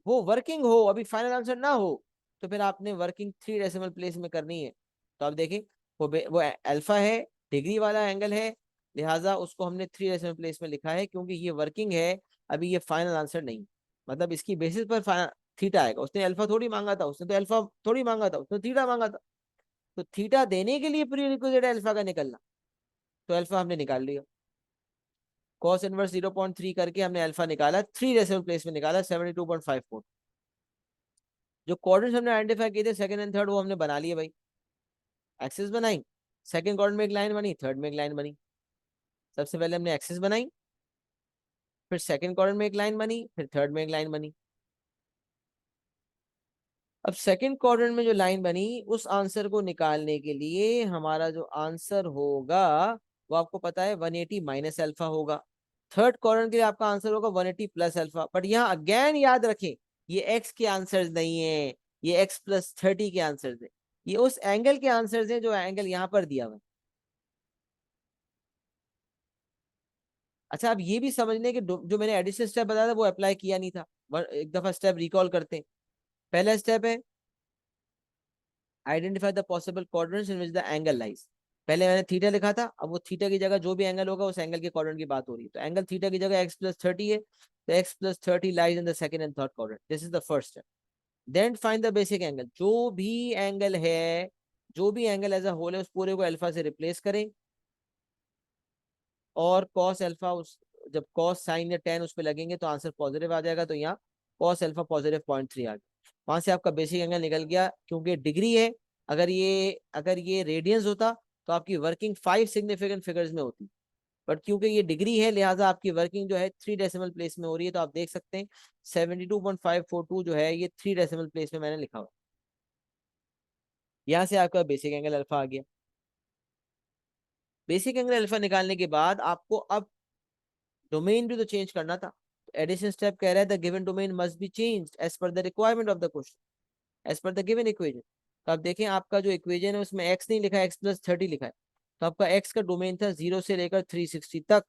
वो वर्किंग हो, अभी फाइनल आंसर ना हो, तो फिर आपने वर्किंग 3 डेसिमल प्लेस में करनी है। तो आप देखें, वो अल्फा है, डिग्री वाला एंगल है, लिहाजा उसको हमने 3 डेसिमल प्लेस में लिखा है, क्योंकि ये वर्किंग है, अभी ये फाइनल आंसर नहीं। मतलब इसकी बेसिस पर थीटा आएगा। उसने अल्फा थोड़ी मांगा था, उसने तो अल्फा थोड़ी मांगा था, उसने थीटा मांगा था। तो थीटा देने के लिए प्री रिक्विजिट है अल्फा का निकलना, तो अल्फा हमने निकाल लिया। कॉस इनवर्स 0.3 करके हमने अल्फा निकाला, 3 डेसिमल प्लेस में निकाला 72.54। जो क्वाड्रेंट्स हमने आइडेंटिफाई किए थे सेकंड एंड थर्ड, वो हमने बना लिए भाई। एक्सिस बनाई, सेकंड क्वाड्रेंट में एक लाइन बनी, थर्ड में एक लाइन बनी। सबसे पहले हमने एक्सिस बनाई, फिर सेकंड क्वाड्रेंट में एक लाइन बनी, फिर थर्ड में एक लाइन बनी। अब सेकंड क्वाड्रेंट में जो लाइन बनी, उस आंसर को निकालने के लिए हमारा जो आंसर होगा वो आपको पता है 180 माइनस अल्फा होगा। थर्ड क्वाड्रेंट के लिए आपका आंसर होगा 180 प्लस अल्फा। बट यहाँ अगेन याद रखें, ये एक्स के आंसर्स नहीं है, ये x+30 के आंसर्स है। ये उस एंगल के आंसर्स है जो एंगल यहाँ पर दिया हुआ है। अच्छा, आप ये भी समझ लें कि जो मैंने एडिशनल स्टेप बताया था वो अप्लाई किया नहीं था। एक दफा स्टेप रिकॉल करते हैं। पहला स्टेप है identify the possible quadrants in which the angle lies. पहले मैंने थीटा लिखा था, अब वो थीटा की जगह जो भी एंगल होगा उस एंगल के क्वाड्रेंट की बात हो रही है। तो एंगल थीटा की जगह x+30 है, तो x+30 lies in the second and third quadrant. This is the first step. Then find the basic angle. जो भी एंगल है, जो भी एंगल एज अ होल है, उस पूरे को अल्फा से रिप्लेस करें और कॉस अल्फा उस, जब कॉस साइन या टेन उस पर लगेंगे तो आंसर पॉजिटिव आ जाएगा। तो यहाँ कॉस अल्फा पॉजिटिव 0.3 आ गया। वहां से आपका बेसिक एंगल निकल गया, क्योंकि डिग्री है। अगर ये रेडियंस होता तो आपकी वर्किंग 5 सिग्निफिकेंट फिगर्स में होती, बट क्योंकि ये डिग्री है लिहाजा आपकी वर्किंग जो है 3 डेसिमल प्लेस में हो रही है। तो आप देख सकते हैं 72.542 जो है ये 3 डेसिमल प्लेस में मैंने लिखा हुआ। यहाँ से आपका बेसिक एंगल अल्फा आ गया। बेसिक एंगल अल्फा निकालने के बाद आपको अब डोमेन भी तो चेंज करना था। एडिशन स्टेप कह रहा है the given domain must be changed as per the requirement of the question, as per the given equation. तो आप देखें, आपका जो इक्वेशन है उसमें एक्स नहीं लिखा है, x+30 लिखा है। तो आपका एक्स का डोमेन था 0 से लेकर 360 तक।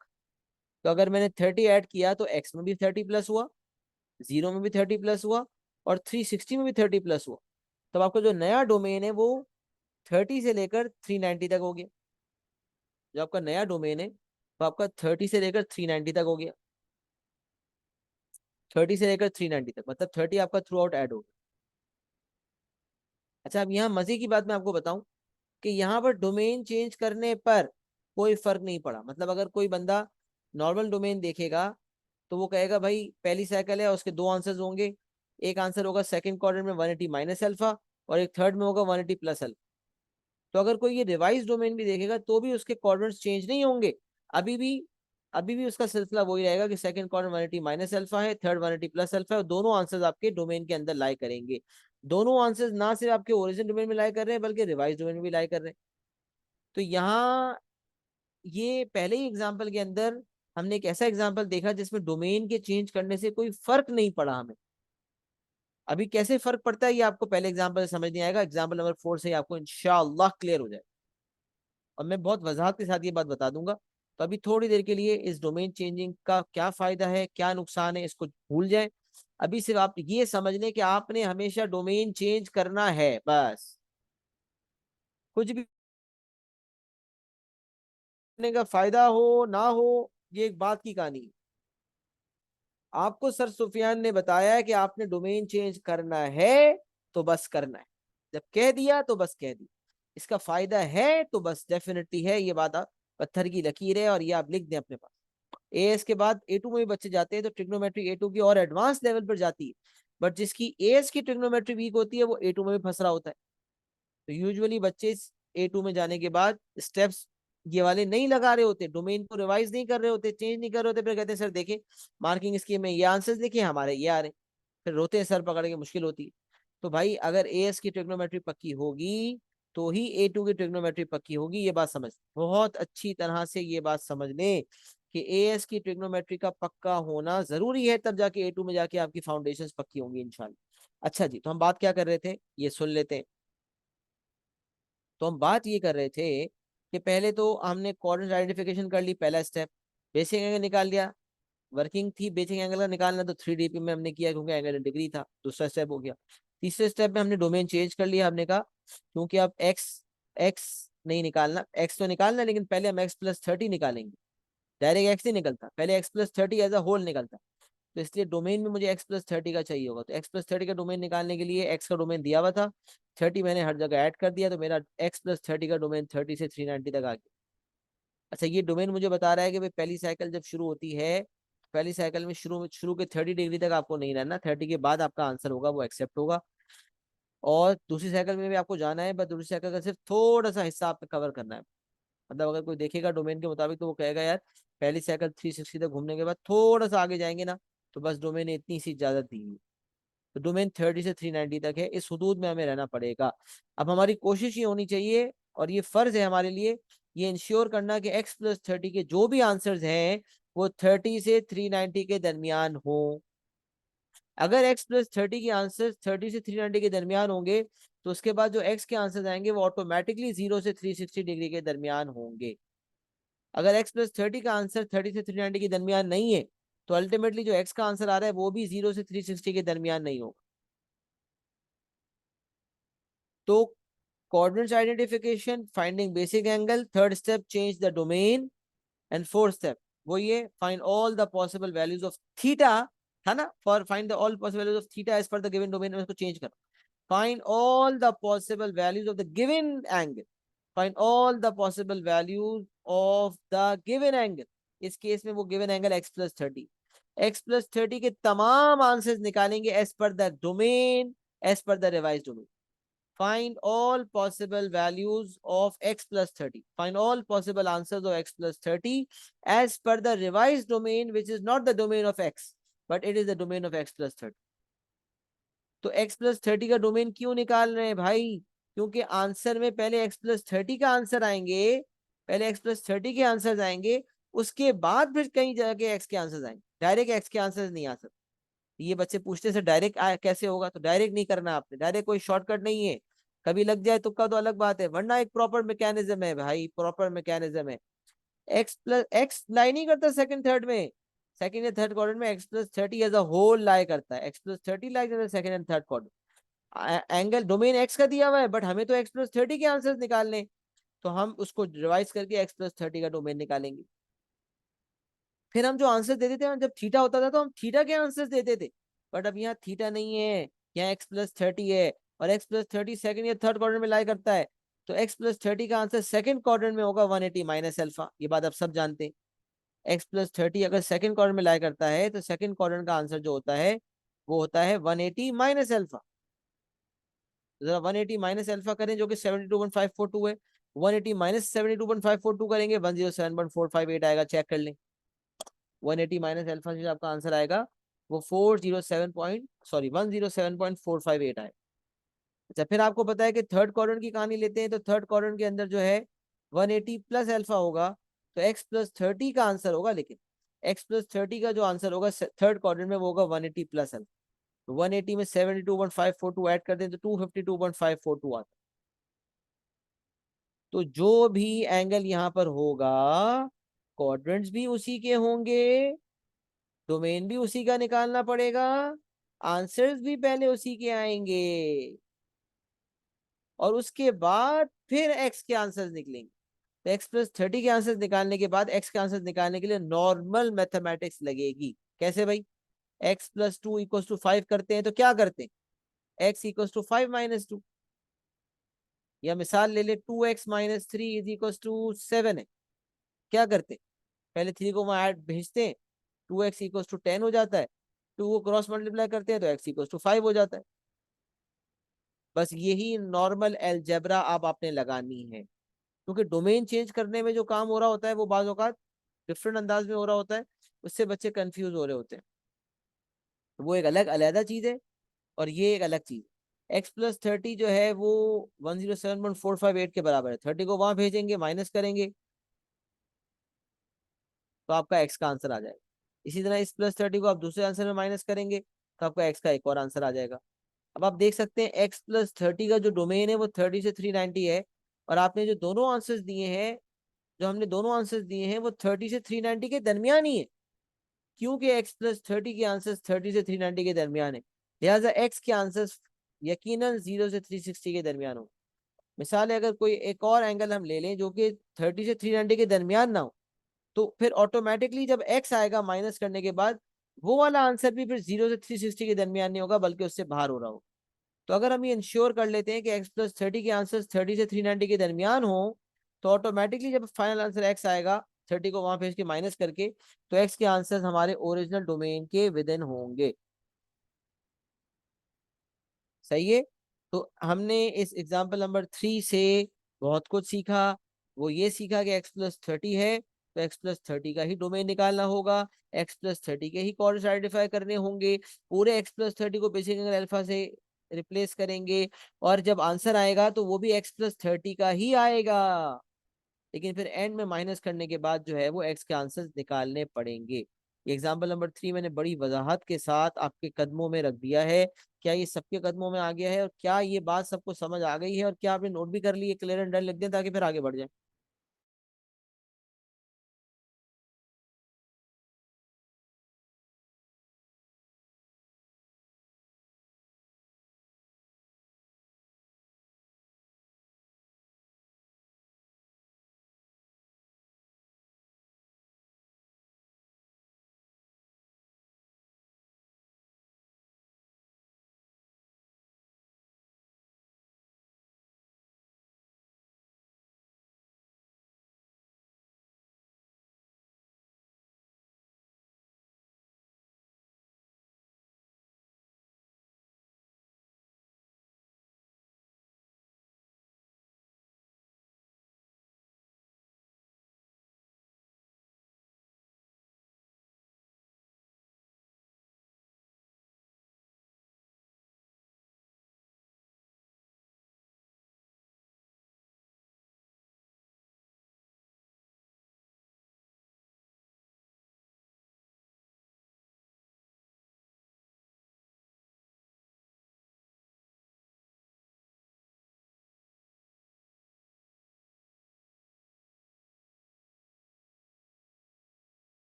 तो अगर मैंने 30 ऐड किया तो एक्स में भी 30 प्लस हुआ, 0 में भी 30 प्लस हुआ और 360 में भी 30 प्लस हुआ। तब आपका जो नया डोमेन है वो 30 से लेकर 390 तक हो गया। जो आपका नया डोमेन है वो आपका 30 से लेकर 390 तक हो गया। 30 से लेकर 390 तक, मतलब 30 आपका थ्रू आउट ऐड हो गया। अच्छा, अब यहाँ मजे की बात मैं आपको बताऊं कि यहाँ पर डोमेन चेंज करने पर कोई फर्क नहीं पड़ा। मतलब अगर कोई बंदा नॉर्मल डोमेन देखेगा तो वो कहेगा भाई पहली साइकिल है, उसके दो आंसर्स होंगे। एक आंसर होगा सेकंड क्वाड्रेंट में 180 माइनस अल्फा और एक थर्ड में होगा 180 प्लस अल्फा। तो अगर कोई ये रिवाइज डोमेन भी देखेगा तो भी उसके क्वाड्रेंट्स चेंज नहीं होंगे। अभी भी अभी भी उसका सिलसिला वही रहेगा कि सेकंड क्वाड्रेंट 180 माइनस अल्फा है, थर्ड 180 प्लस अल्फा है, और दोनों आंसर्स आपके डोमेन के अंदर लाई करेंगे। दोनों आंसर्स ना सिर्फ आपके ओरिजिन डोमेन में लाई कर रहे हैं बल्कि रिवाइज डोमेन में भी लाई कर रहे हैं। तो यहाँ ये पहले ही एग्जाम्पल के अंदर हमने एक ऐसा एग्जाम्पल देखा जिसमें डोमेन के चेंज करने से कोई फर्क नहीं पड़ा हमें। अभी कैसे फर्क पड़ता है ये आपको पहले एग्जाम्पल से समझ नहीं आएगा, एग्जाम्पल नंबर 4 से आपको इंशाअल्लाह क्लियर हो जाए, और मैं बहुत वजाहत के साथ ये बात बता दूंगा। तो अभी थोड़ी देर के लिए इस डोमेन चेंजिंग का क्या फायदा है क्या नुकसान है इसको भूल जाए। अभी सिर्फ आप ये समझ लें कि आपने हमेशा डोमेन चेंज करना है बस, कुछ भी करने का फायदा हो ना हो ये एक बात की कहानी है। आपको सर सुफियान ने बताया है कि आपने डोमेन चेंज करना है तो बस करना है, जब कह दिया तो बस कह दिया। इसका फायदा है तो बस डेफिनेटली है, ये बात आप पत्थर की लकीर है और ये आप लिख दें अपने पास। एएस के बाद ए2 में भी बच्चे जाते हैं तो ट्रिग्नोमेट्री ए2 की और एडवांस लेवल पर जाती है, बट जिसकी एएस की ट्रिग्नोमेट्री वीक होती है वो ए2 में भी फंस रहा होता है। तो यूजुअली बच्चे ए2 में जाने के बाद स्टेप्स ये वाले नहीं लगा रहे होते, डोमेन को रिवाइज नहीं कर रहे होते, चेंज नहीं कर रहे होते, फिर कहते हैं सर देखें मार्किंग स्कीम में ये आंसर्स देखे हमारे ये आ रहे, फिर रोते हैं सर पकड़ के, मुश्किल होती है। तो भाई अगर एएस की ट्रिग्नोमेट्री पक्की होगी तो ही ए2 की ट्रिग्नोमेट्री पक्की होगी, ये बात समझ बहुत अच्छी तरह से ये बात समझ लें कि एएस की ट्रिग्नोमेट्री का पक्का होना जरूरी है, तब जाके ए2 में जाके आपकी फाउंडेशंस पक्की होंगी इंशाल्लाह। अच्छा जी, तो हम बात क्या कर रहे थे ये सुन लेते हैं। तो हम बात ये कर रहे थे कि पहले तो हमने कोऑर्डिनेट आइडेंटिफिकेशन कर ली, पहला स्टेप बेसिक एंगल निकाल लिया, वर्किंग थी बेसिक एंगल का निकालना तो 3 DP में हमने किया क्योंकि एंगल डिग्री था, दूसरा स्टेप हो गया। तीसरे स्टेप में हमने डोमेन चेंज कर लिया, हमने कहा क्योंकि अब एक्स एक्स नहीं निकालना, एक्स तो निकालना लेकिन पहले हम x+30 निकालेंगे, डायरेक्ट एक्स नहीं निकलता, पहले x+30 एज अ होल निकलता। तो इसलिए डोमेन में मुझे x+30 का चाहिए होगा, तो x+30 का डोमेन निकालने के लिए x का डोमेन दिया हुआ था 30, मैंने हर जगह ऐड कर दिया तो मेरा x+30 का डोमेन 30 से 390 तक आ गया। अच्छा ये डोमेन मुझे बता रहा है कि भाई पहली साइकिल जब शुरू होती है, पहली साइकिल में शुरू के 30 डिग्री तक आपको नहीं रहना, 30 के बाद आपका आंसर होगा वो एक्सेप्ट होगा। और दूसरी साइकिल में भी आपको जाना है, बस दूसरी साइकिल का सिर्फ थोड़ा सा हिस्सा आपको कवर करना है। मतलब अगर कोई देखेगा डोमेन के मुताबिक तो वो कहेगा यार पहली साइकिल 360 तक घूमने के बाद थोड़ा सा आगे जाएंगे ना तो बस डोमेन ने इतनी सी इजाजत दी है। तो डोमेन 30 से 390 तक है, इस हदूद में हमें रहना पड़ेगा। अब हमारी कोशिश ये होनी चाहिए और ये फर्ज है हमारे लिए ये इंश्योर करना कि x+30 के जो भी आंसर्स हैं वो 30 से 390 के दरमियान हो। अगर x+30 के आंसर 30 से 390 के दरमियान होंगे तो उसके बाद जो x के आंसर्स आएंगे वो ऑटोमेटिकली 0 से 360 डिग्री के दरमियान होंगे। अगर x+30 का आंसर 30 से 390 के दरमियान नहीं है तो अल्टीमेटली जो x का आंसर आ रहा है वो भी 0 से 360 के दरमियान नहीं होगा। तो coordinates identification, finding basic angle, third step change the domain, and fourth step वो ये find all the possible values of theta था ना, for find the all possible values of theta as per the given domain में इसको change करो, find all the possible values of the given angle, find all the possible values of the given angle। इस case में वो given angle x+30, x+30 के तमाम answers निकालेंगे as per the domain, as per the revised domain। Find all possible values of x+30, find all possible answers of x+30 as per the revised domain which is not the domain of x but it is the domain of x+30। तो x+30 का domain क्यों निकाल रहे हैं भाई, क्योंकि answer में पहले x+30 का आंसर आएंगे, पहले x+30 के आंसर आएंगे उसके बाद फिर कहीं जाके x के आंसर आएंगे, डायरेक्ट x के आंसर नहीं आ सकते। ये बच्चे पूछते से डायरेक्ट कैसे होगा, तो डायरेक्ट नहीं करना आपने, डायरेक्ट कोई शॉर्टकट नहीं है, कभी लग जाए तुक्का तो अलग बात है, वरना एक प्रॉपर मैकेनिज्म है भाई, प्रॉपर मैकेनिज्म है। एक्स लाई नहीं करता सेकंड थर्ड में, सेकंड या थर्ड क्वाड्रेंट में x+30 एज अ होल लाई करता है, x+30 लाई करता है second and third quadrant. Angle domain x का दिया हुआ है बट हमें तो x+30 के आंसर्स निकालने, तो हम उसको रिवाइज करके x+30 का डोमेन निकालेंगे। फिर हम जो आंसर देते थे जब थीटा होता था तो हम थीटा के आंसर्स देते थे, बट अब यहाँ थीटा नहीं है, यहाँ x+30 है और x+30 सेकंड या थर्ड क्वाड्रेंट में लाई करता है, तो x+30 का आंसर सेकंड क्वाड्रेंट में होगा 180 माइनस अल्फा, ये बात आप सब जानते हैं। x+30 अगर सेकंड क्वाड्रेंट में लाई करता है तो सेकंड क्वाड्रेंट का आंसर जो होता है वो होता है 180 माइनस अल्फा। जरा 180 माइनस अल्फा करें जो कि 72.542 है, 180 माइनस 72.542 करेंगे 107.458 आएगा, चेक कर लें। 180 माइनस अल्फा से जो आपका आंसर आएगा वो 407 पॉइंट सॉरी 107.458 आएगा। अच्छा, फिर आपको पता है कि थर्ड क्वाड्रेंट की कहानी लेते हैं, तो थर्ड क्वाड्रेंट के अंदर जो है 180 प्लस अल्फा होगा, तो एक्स प्लस 30 का आंसर होगा, लेकिन एक्स प्लस 30 का जो आंसर होगा थर्ड क्वाड्रेंट में वो होगा 180 प्लस अल्फा। तो 180 में 72.542 ऐड कर दें तो 252.542 आता है। तो जो भी एंगल यहां पर होगा, क्वाड्रेंट्स भी उसी के होंगे, डोमेन भी उसी का निकालना पड़ेगा, आंसर्स भी पहले उसी के आएंगे, और उसके बाद फिर एक्स के आंसर्स निकलेंगे। तो एक्स प्लस 30 के आंसर्स निकालने के बाद एक्स के आंसर्स निकालने के लिए नॉर्मल मैथमेटिक्स लगेगी। कैसे भाई? एक्स प्लस 2 इक्वल टू 5 करते हैं तो क्या करते हैं? एक्स इक्वल टू 5 - 2, या मिसाल ले ले 2x - 3 इज इक्वल टू 7 है। क्या करते हैं? पहले 3 को वहां ऐड भेजते हैं, 2x इक्वल टू 10 हो जाता है, 2 को क्रॉस मल्टीप्लाई करते हैं तो x इक्वल टू 5 हो जाता है। बस यही नॉर्मल अलजेब्रा आप आपने लगानी है, क्योंकि डोमेन चेंज करने में जो काम हो रहा होता है वो बाज़ औक़ात डिफरेंट अंदाज में हो रहा होता है, उससे बच्चे कंफ्यूज हो रहे होते हैं। तो वो एक अलग अलहदा चीज है, और ये एक अलग चीज। एक्स प्लस 30 जो है वो 107.458 के बराबर है, 30 को वहां भेजेंगे, माइनस करेंगे, तो आपका एक्स का आंसर आ जाएगा। इसी तरह इस प्लस 30 को आप दूसरे आंसर में माइनस करेंगे, तो आपका एक्स का एक और आंसर आ जाएगा। अब आप देख सकते हैं एक्स प्लस 30 का जो डोमेन है वो 30 से 390 है, और आपने जो दोनों आंसर्स दिए हैं, जो हमने दोनों आंसर्स दिए हैं वो 30 से 390 के दरमियान ही है, क्योंकि एक्स प्लस 30 के आंसर्स 30 से 390 के दरमियान है, लिहाजा एक्स के आंसर्स यकीनन 0 से 360 के दरमियान हो। मिसाल है, अगर कोई एक और एंगल हम ले लें जो कि 30 से 390 के दरमियान ना हो, तो फिर ऑटोमेटिकली जब एक्स आएगा माइनस करने के बाद, वो वाला आंसर भी फिर 0 से 360 के दरमियान नहीं होगा, बल्कि उससे बाहर हो रहा होगा। तो अगर हम ये इंश्योर कर लेते हैं कि एक्स प्लस 30 के आंसर 30 से 390 के दरमियान हो, तो ऑटोमेटिकली जब फाइनल आंसर एक्स आएगा, 30 को वहां भेज के माइनस करके, तो एक्स के आंसर हमारे ओरिजिनल डोमेन के विद इन होंगे। सही है। तो हमने इस एग्जाम्पल नंबर 3 से बहुत कुछ सीखा। वो ये सीखा कि एक्स प्लस 30 है, तो एक्स प्लस 30 का ही डोमेन निकालना होगा, एक्स प्लस 30 के ही कॉर्ड्स आइडेंटिफाई करने होंगे, पूरे एक्स प्लस 30 को बेसिक एंगल अल्फा से रिप्लेस करेंगे, और जब आंसर आएगा तो वो भी एक्स प्लस 30 का ही आएगा, लेकिन फिर एंड में माइनस करने के बाद जो है वो एक्स के आंसर निकालने पड़ेंगे। एग्जाम्पल नंबर 3 मैंने बड़ी वजाहत के साथ आपके कदमों में रख दिया है। क्या ये सबके कदमों में आ गया है, और क्या ये बात सबको समझ आ गई है, और क्या आपने नोट भी कर ली है? क्लियर एंड डन लिख दें ताकि फिर आगे बढ़ जाए।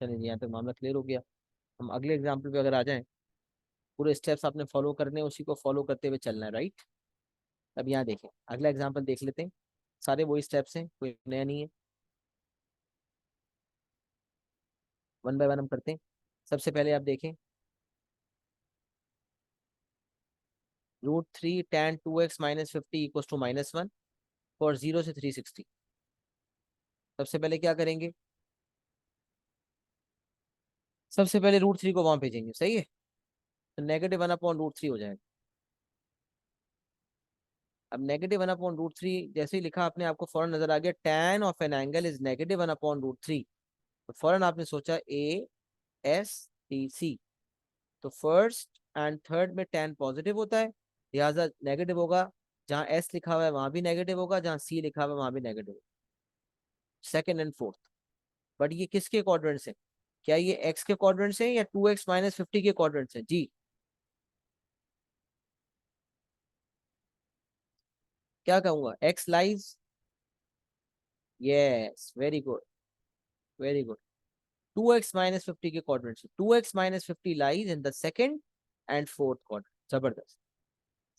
चलिए यहाँ तक मामला क्लियर हो गया। हम अगले एग्जाम्पल पे अगर आ जाएं, पूरे स्टेप्स आपने फॉलो करने हैं, उसी को फॉलो करते हुए चलना है, राइट। अब यहाँ देखें, अगला एग्जाम्पल देख लेते हैं। सारे वही स्टेप्स हैं, कोई नया नहीं है। वन बाय वन हम करते हैं। सबसे पहले आप देखें, √3 tan 2x - 50 = -1 फॉर 0 से 360। सबसे पहले क्या करेंगे, सबसे पहले √3 को वहां भेजेंगे, सही है। तो -1/√3 हो जाएगा। अब -1/√3 जैसे ही लिखा आपने, आपको फौरन नजर आ गया tan of an angle is -1/√3। तो फौरन आपने सोचा ASTC। तो फर्स्ट एंड थर्ड में tan पॉजिटिव होता है, लिहाजा नेगेटिव होगा। जहां S लिखा हुआ है वहां भी नेगेटिव होगा, जहां C लिखा हुआ है वहां भी नेगेटिव होगा, सेकंड एंड फोर्थ। बट ये किसके क्वाड्रेंट से, क्या ये एक्स के क्वाड्रेंट से या 2x - 50 के क्वाड्रेंट से जी। क्या कहूंगा, x lies, yes very good, very good. 2x - 50 के क्वाड्रेंट से, 2x - 50 lies in the second and fourth quadrant, जबरदस्त।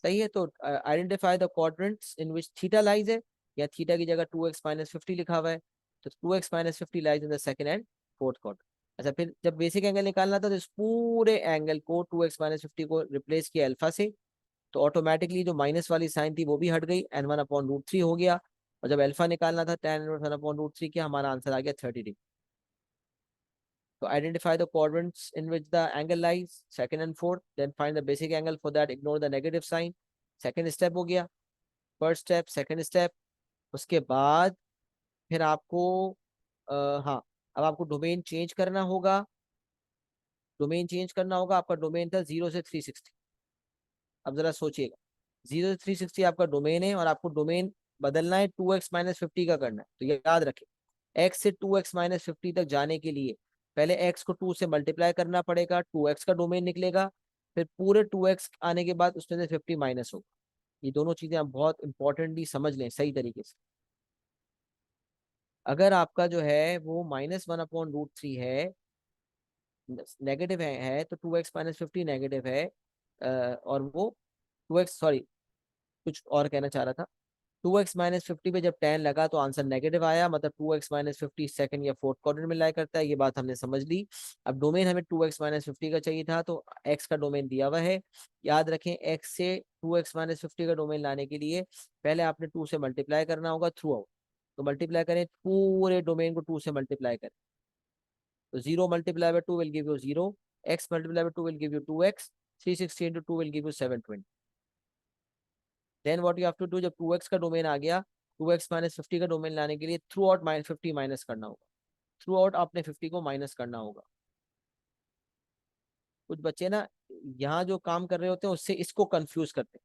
सही है। तो identify the quadrants in which theta lies है, या थीटा की जगह 2x - 50 लिखा हुआ है। तो 2x - 50 lies in the second and fourth quadrant. अच्छा, फिर जब बेसिक एंगल निकालना था तो इस पूरे एंगल को 2x - 50 को रिप्लेस किया अल्फा से, तो ऑटोमेटिकली जो माइनस वाली साइन थी वो भी हट गई, n1/√3 हो गया। और जब अल्फा निकालना था tan 1/√3 किया, हमारा आंसर आ गया 30 डिग्री। तो identify the quadrants in which the angle lies, second and fourth, then find the basic angle, for that ignore the negative sign। Second step हो गया, फर्स्ट स्टेप, सेकेंड स्टेप। उसके बाद फिर आपको हाँ, अब आपको डोमेन चेंज करना होगा। डोमेन चेंज करना होगा, आपका डोमेन था 0 से 360। अब जरा सोचिएगा, 0 से 360 आपका डोमेन है, और आपको डोमेन बदलना है 2x - 50 का करना है। तो ये याद रखें, x से 2x - 50 तक जाने के लिए पहले x को 2 से मल्टीप्लाई करना पड़ेगा, 2x का डोमेन निकलेगा। फिर पूरे 2x आने के बाद उसमें से 50 माइनस होगा। ये दोनों चीजें आप बहुत इंपॉर्टेंटली समझ लें सही तरीके से। अगर आपका जो है वो -1/√3 है, नेगेटिव है, तो 2x - 50 नेगेटिव है। और वो 2x, सॉरी, कुछ और कहना चाह रहा था। 2x - 50 पे जब tan लगा तो आंसर नेगेटिव आया, मतलब 2x - 50 सेकंड या फोर्थ क्वाड्रेंट में लाई करता है, ये बात हमने समझ ली। अब डोमेन हमें 2x - 50 का चाहिए था, तो x का डोमेन दिया हुआ है। याद रखें, x से 2x - 50 का डोमेन लाने के लिए पहले आपने 2 से मल्टीप्लाई करना होगा थ्रू आउट। तो मल्टीप्लाई करें, पूरे डोमेन को 2 से मल्टीप्लाई करें। तो 0 × 2 will give you 0, x × 2 will give you 2x, 360 × 2 will give you 720। Then what you have to do, जब 2x का डोमेन आ गया, 2x - 50 का डोमेन लाने के लिए थ्रू आउट 50 माइनस करना होगा। थ्रू आउट आपने 50 को माइनस करना होगा। कुछ बच्चे ना यहाँ जो काम कर रहे होते हैं उससे इसको कंफ्यूज करते हैं।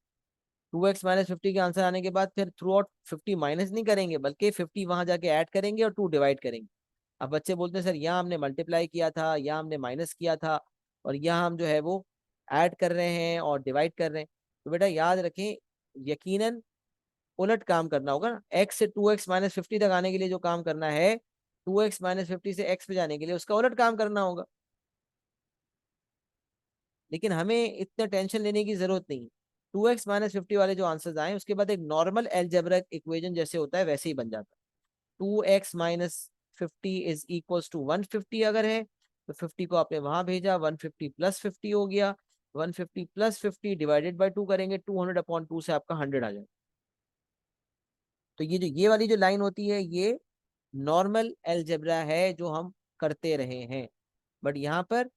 2x - 50 के आंसर आने के बाद फिर थ्रू आउट 50 माइनस नहीं करेंगे, बल्कि 50 वहां जाके ऐड करेंगे और 2 डिवाइड करेंगे। अब बच्चे बोलते हैं सर यहाँ हमने मल्टीप्लाई किया था, यहाँ हमने माइनस किया था, और यहाँ हम जो है वो ऐड कर रहे हैं और डिवाइड कर रहे हैं। तो बेटा याद रखें, यकीनन उलट काम करना होगा ना। एक्स से 2x - 50 तक आने के लिए जो काम करना है, 2x - 50 से x पे जाने के लिए उसका उलट काम करना होगा। लेकिन हमें इतना टेंशन लेने की जरूरत नहीं है। 2x - 50 वाले जो आंसर्स आए उसके बाद एक नॉर्मल एल्जेब्रिक इक्वेशन जैसे होता है वैसे ही बन जाता है। 2x - 50 इज इक्वल्स टू 150 अगर है, तो 50 को आपने वहां भेजा, 150 + 50 हो गया। 150 + 50 डिवाइडेड बाई 2 करेंगे, 200/2 से आपका 100 आ जाएगा। तो ये वाली जो लाइन होती है, ये नॉर्मल एल्जेब्रा है जो हम करते रहे हैं। बट यहाँ पर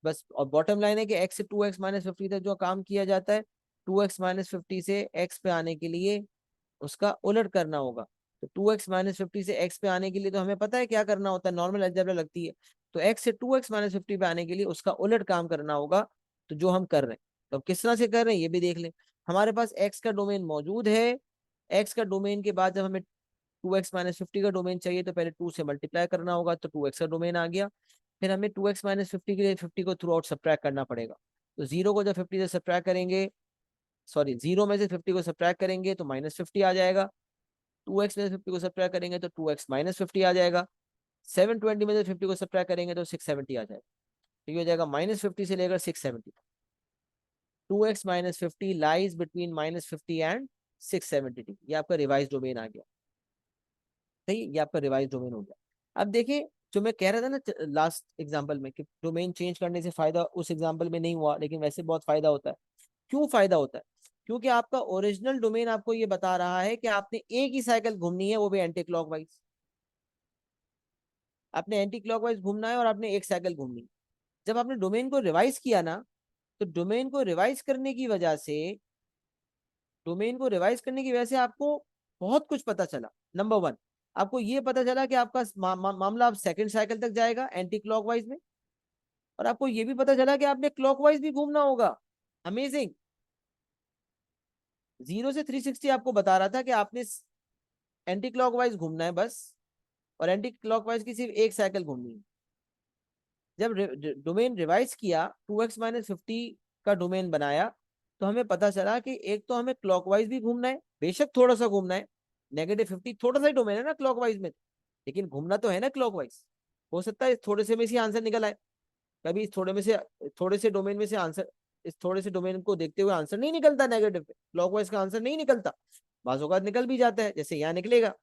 बस, और बॉटम लाइन है कि x से 2x - 50 तक जो काम किया जाता है, 2x - 50 से x पे आने के लिए उसका उलट करना होगा। तो 2x - 50 से x पे आने के लिए तो हमें पता है क्या करना होता है, नॉर्मल अलजेब्रा लगती है। तो x से 2x - 50 पे आने के लिए उसका उलट काम करना होगा। तो जो हम कर रहे हैं, तो अब किस तरह से कर रहे हैं ये भी देख लें। हमारे पास x का डोमेन मौजूद है। x का डोमेन के बाद जब हमें 2x - 50 का डोमेन चाहिए, तो पहले 2 से मल्टीप्लाई करना होगा, तो 2x का डोमेन आ गया। फिर हमें 2x - 50 के लिए 50 को थ्रू आउट सब्ट्रैक्ट करना पड़ेगा। तो जीरो को जब 50 से सब्ट्रैक्ट करेंगे, सॉरी, जीरो में से 50 को सब्ट्रैक्ट करेंगे तो -50 आ जाएगा। 2x में से 50 को सब्ट्रैक्ट करेंगे तो 2x - 50 आ जाएगा। 720 में से 50 को सब्ट्रैक्ट करेंगे तो 670 आ जाएगा। तो ये हो जाएगा -50 से लेकर 670। 2x-50 lies between -50 and 670। ये आपका रिवाइज डोमेन आ गया। सही, ये आपका रिवाइज डोमेन हो गया। अब देखिए, जो मैं कह रहा था ना लास्ट एग्जांपल में कि डोमेन चेंज करने से फायदा उस एग्जांपल में नहीं हुआ, लेकिन वैसे बहुत फायदा होता है। क्यों फायदा होता है? क्योंकि आपका ओरिजिनल डोमेन आपको ये बता रहा है कि आपने एक ही साइकिल घूमनी है, वो भी एंटी क्लॉकवाइज। आपने एंटी क्लॉकवाइज घूमना है और आपने एक साइकिल घूमनी है। जब आपने डोमेन को रिवाइज किया ना, तो डोमेन को रिवाइज करने की वजह से आपको बहुत कुछ पता चला। नंबर वन, आपको ये पता चला कि आपका मामला अब सेकंड साइकिल तक जाएगा एंटी क्लॉकवाइज में, और आपको ये भी पता चला कि आपने क्लॉकवाइज भी घूमना होगा। अमेजिंग। 0 से 360 आपको बता रहा था कि आपने एंटी क्लॉकवाइज घूमना है बस, और एंटी क्लॉकवाइज की सिर्फ एक साइकिल घूमनी है। जब डोमेन रिवाइज किया, 2x-50 का डोमेन बनाया, तो हमें पता चला कि एक तो हमें क्लॉकवाइज भी घूमना है, बेशक थोड़ा सा घूमना है। -50 थोड़ा सा ही डोमेन है ना क्लॉकवाइज में, लेकिन घूमना तो है ना क्लॉकवाइज। हो सकता है इस थोड़े से में से आंसर निकल आए, कभी इस थोड़े से डोमेन में से आंसर, इस थोड़े से डोमेन को देखते हुए आंसर नहीं निकलता नेगेटिव पे, क्लॉकवाइज का आंसर नहीं निकलता। बाजों का निकल भी जाता है, जैसे यहाँ निकलेगा।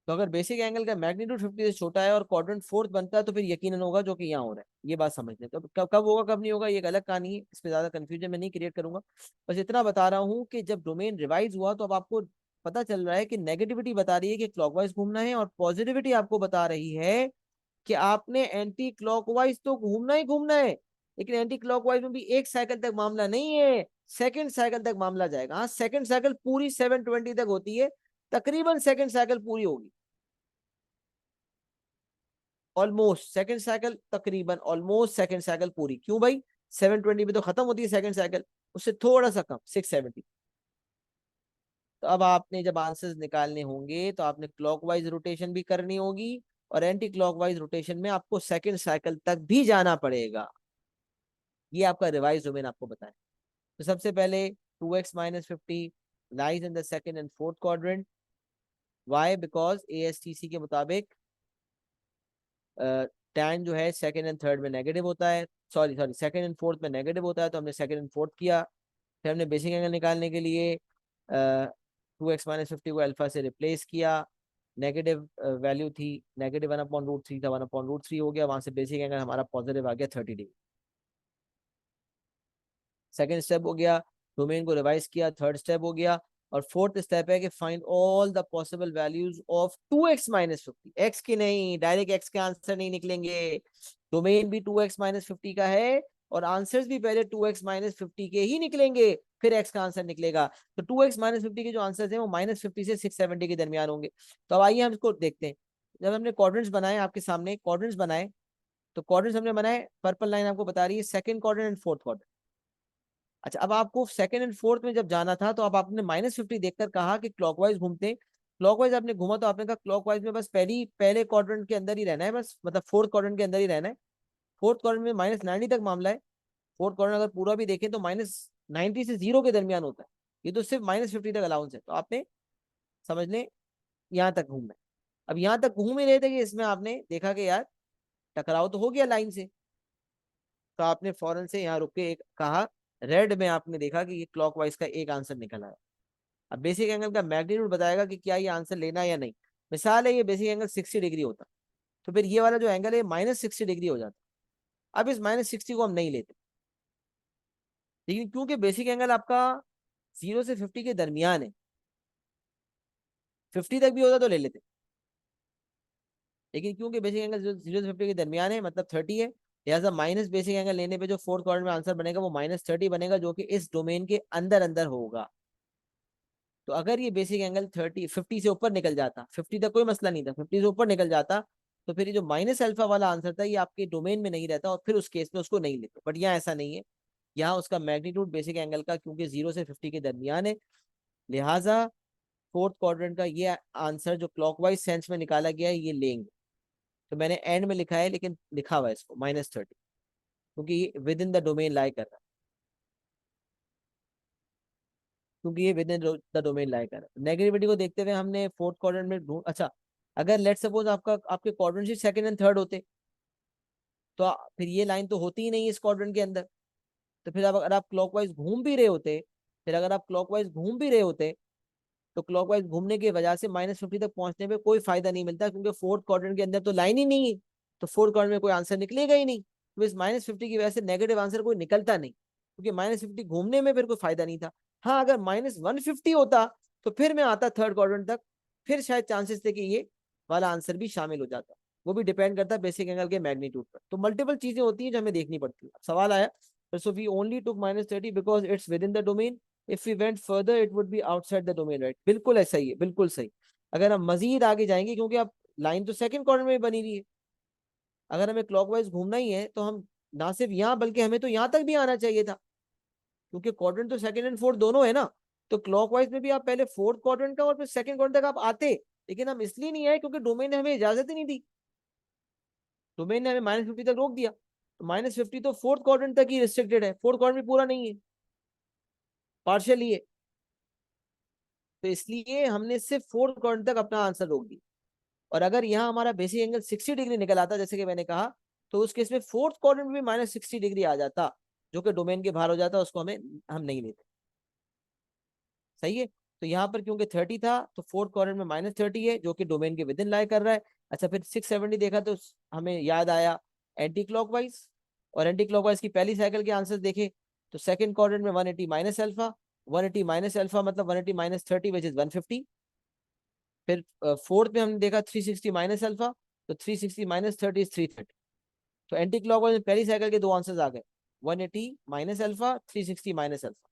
तो अगर बेसिक एंगल का मैग्नीट्यूड 50 से छोटा है और क्वाड्रेंट फोर्थ बनता है, तो फिर यकीनन होगा जो कि यहाँ हो रहा है। ये बात समझ लें। तो कब कब होगा कब नहीं होगा ये एक अलग कहानी है, इसमें ज्यादा कंफ्यूजन मैं नहीं क्रिएट करूंगा। बस इतना बता रहा हूँ कि जब डोमेन रिवाइज हुआ, तो अब आपको पता चल रहा है कि नेगेटिविटी बता रही है कि क्लॉकवाइज घूमना है, और पॉजिटिविटी आपको बता रही है कि आपने एंटी क्लॉकवाइज तो घूमना ही घूमना है। लेकिन एंटी क्लॉकवाइज में भी एक साइकिल तक मामला नहीं है, सेकंड साइकिल तक मामला जाएगा। हाँ, सेकंड साइकिल पूरी 720 तक होती है, तकरीबन सेकंड साइकिल पूरी होगी। ऑलमोस्ट सेकंड साइकिल, तकरीबन ऑलमोस्ट सेकंड साइकिल पूरी। क्यों भाई? 720 में तो खत्म होती है सेकंड साइकिल, उससे थोड़ा सा कम 670। तो अब आपने जब आंसर्स निकालने होंगे, तो आपने क्लॉकवाइज रोटेशन भी करनी होगी, और एंटी क्लॉकवाइज रोटेशन में आपको सेकंड साइकिल तक भी जाना पड़ेगा। ये आपका रिवाइज डोमेन आपको बताएं। तो सबसे पहले 2x-50 lies in the second and fourth quadrant. Why? Because ASTC के मुताबिक टैन जो है सेकंड एंड थर्ड में नेगेटिव होता है, sorry sorry second and fourth में नेगेटिव होता है, तो हमने सेकंड एंड फोर्थ किया। फिर हमने बेसिक एंगल निकालने के लिए 2x-50 को अल्फा से रिप्लेस किया। नेगेटिव वैल्यू थी, -1/√3 था, 1/√3 हो गया। वहां से बेसिक एंगल हमारा पॉजिटिव आ गया 30 डिग्री। सेकेंड स्टेप हो गया, डोमेन को रिवाइज किया। थर्ड स्टेप हो गया, और फोर्थ स्टेप है कि find all the possible values of 2x-50। X की नहीं, डायरेक्ट एक्स के आंसर नहीं निकलेंगे। डोमेन भी 2x-50 का है, और आंसर्स भी पहले 2x-50 के ही निकलेंगे, फिर एक्स का आंसर निकलेगा। तो 2x-50 के जो आंसर हैं वो -50 से 670 के दरमियान होंगे। तो अब आइए हम इसको देखते हैं। जब हमने क्वाड्रेंट्स बनाए, आपके सामने क्वाड्रेंट्स बनाए, तो क्वाड्रेंट्स हमने बनाए, पर्पल लाइन आपको बता रही है second quadrant and fourth quadrant. अच्छा, अब आपको सेकंड एंड फोर्थ में जब जाना था, तो अब आपने -50 देखकर कहा कि क्लॉकवाइज घूमते हैं। क्लॉकवाइज आपने घूमा, तो आपने कहा क्लॉकवाइज में बस पहले क्वाड्रेंट के अंदर ही रहना है, बस मतलब फोर्थ क्वाड्रेंट के अंदर ही रहना है। फोर्थ क्वाड्रेंट में -90 तक मामला है। फोर्थ क्वाड्रेंट अगर पूरा भी देखें तो -90 से 0 के दरमियान होता है। ये तो सिर्फ -50 तक अलाउंस है, तो आपने समझ लें यहाँ तक घूमना है। अब यहाँ तक घूम ही रहे थे कि इसमें आपने देखा कि यार टकराव तो हो गया लाइन से, तो आपने फौरन से यहाँ रुक के एक कहा, रेड में आपने देखा कि ये क्लॉकवाइज का एक आंसर निकल आया। अब बेसिक एंगल का मैग्नीट्यूड बताएगा कि क्या ये आंसर लेना है या नहीं। मिसाल है, ये बेसिक एंगल 60 डिग्री होता, तो फिर ये वाला जो एंगल है -60 डिग्री हो जाता। अब इस -60 को हम नहीं लेते, लेकिन क्योंकि बेसिक एंगल आपका 0 से 50 के दरमियान है, 50 तक भी होता तो ले लेते, लेकिन क्योंकि बेसिक एंगल 0 से 50 के दरमियान है, मतलब 30 है, लिहाजा माइनस बेसिक एंगल लेने पे जो फोर्थ क्वाड्रेंट में आंसर बनेगा वो -30 बनेगा, जो कि इस डोमेन के अंदर अंदर होगा। तो अगर ये बेसिक एंगल 50 से ऊपर निकल जाता, 50 तक कोई मसला नहीं था, 50 से ऊपर निकल जाता, तो फिर ये जो -अल्फा वाला आंसर था, ये आपके डोमेन में नहीं रहता, और फिर उस केस में उसको नहीं लेते। बट यहाँ ऐसा नहीं है, यहाँ उसका मैग्नीट्यूड बेसिक एंगल का क्योंकि 0 से 50 के दरमियान है, लिहाजा फोर्थ क्वाड्रेंट का ये आंसर जो क्लॉकवाइज सेंस में निकाला गया है, ये लेंगे। तो मैंने एंड में लिखा है, लेकिन लिखा हुआ है इसको -30, क्योंकि ये विद इन द डोमेन लाई कर रहा है। क्योंकि ये विद इन द डोमेन लाई कर रहा है। नेगेटिविटी को देखते हुए हमने फोर्थ क्वाड्रेंट में ढूंढ, अच्छा अगर लेट सपोज आपका आपके क्वाड्रेंट सेकंड एंड थर्ड होते तो फिर ये लाइन तो होती ही नहीं इस क्वाड्रेंट के अंदर। तो फिर अगर आप क्लॉकवाइज घूम भी रहे होते, फिर अगर आप क्लॉकवाइज घूम भी रहे होते तो क्लॉकवाइज घूमने की वजह से -50 तक पहुंचने में कोई फायदा नहीं मिलता, क्योंकि फोर्थ क्वाड्रेंट के अंदर तो लाइन ही नहीं है, तो फोर्थ क्वाड्रेंट में कोई आंसर निकलेगा ही नहीं। तो इस -50 की वजह से नेगेटिव आंसर कोई निकलता नहीं, क्योंकि -50 घूमने में फिर कोई फायदा नहीं था। हाँ अगर -150 होता तो फिर मैं आता थर्ड क्वाड्रेंट तक, फिर शायद चांसेस थे कि ये वाला आंसर भी शामिल हो जाता। वो भी डिपेंड करता है बेसिक एंगल के मैग्नीट्यूड पर। तो मल्टीपल चीजें होती हैं जो हमें देखनी पड़ती है। सवाल आया, so we only took -30 because it's within the domain, if we went further it would be outside the domain, right. बिल्कुल ऐसा ही है, बिल्कुल सही। अगर हम मजीद आगे जाएंगे, क्योंकि अब लाइन तो सेकंड क्वाड्रेंट में बनी हुई है, अगर हमें क्लॉकवाइज घूमना ही है तो हम ना सिर्फ यहाँ बल्कि हमें तो यहाँ तक भी आना चाहिए था, क्योंकि क्वाड्रेंट तो सेकंड एंड फोर्थ दोनों है ना। तो क्लॉकवाइज में भी आप पहले फोर्थ क्वाड्रेंट का और फिर सेकंड क्वाड्रेंट तक आप आते, लेकिन हम इसलिए नहीं आए क्योंकि डोमेन ने हमें इजाजत ही नहीं दी। डोमेन ने हमें -50 तक रोक दिया, तो -50 तो फोर्थ क्वाड्रेंट तक ही रिस्ट्रिक्टेड है, फोर्थ क्वाड्रेंट पूरा नहीं है, पार्शियली है। तो इसलिए हमने सिर्फ फोर्थ क्वाड्रेंट तक अपना आंसर रोक दिया। और अगर यहाँ हमारा बेसिक एंगल 60 डिग्री निकल आता, जैसे कि मैंने कहा, तो उस केस में फोर्थ क्वाड्रेंट में भी -60 डिग्री आ जाता, जो कि डोमेन के बाहर हो जाता, उसको हम नहीं लेते। सही है। तो यहाँ पर क्योंकि 30 था तो फोर्थ क्वाड्रेंट में -30 है, जो कि डोमेन के विद इन लाई कर रहा है। अच्छा फिर 670 देखा तो हमें याद आया एंटी क्लॉकवाइज, और एंटी क्लॉकवाइज की पहली साइकिल के आंसर देखे तो सेकंड क्वाड्रेंट में 180 माइनस अल्फा, 180 माइनस अल्फा मतलब 180 माइनस 30 विच इज 150। फिर फोर्थ में हमने देखा 360 माइनस अल्फा, तो 360 माइनस 30 इज 330। तो एंटी क्लॉकवाइज में पहली साइकिल के दो आंसर्स आ गए, 180 minus alpha, 360 minus alpha,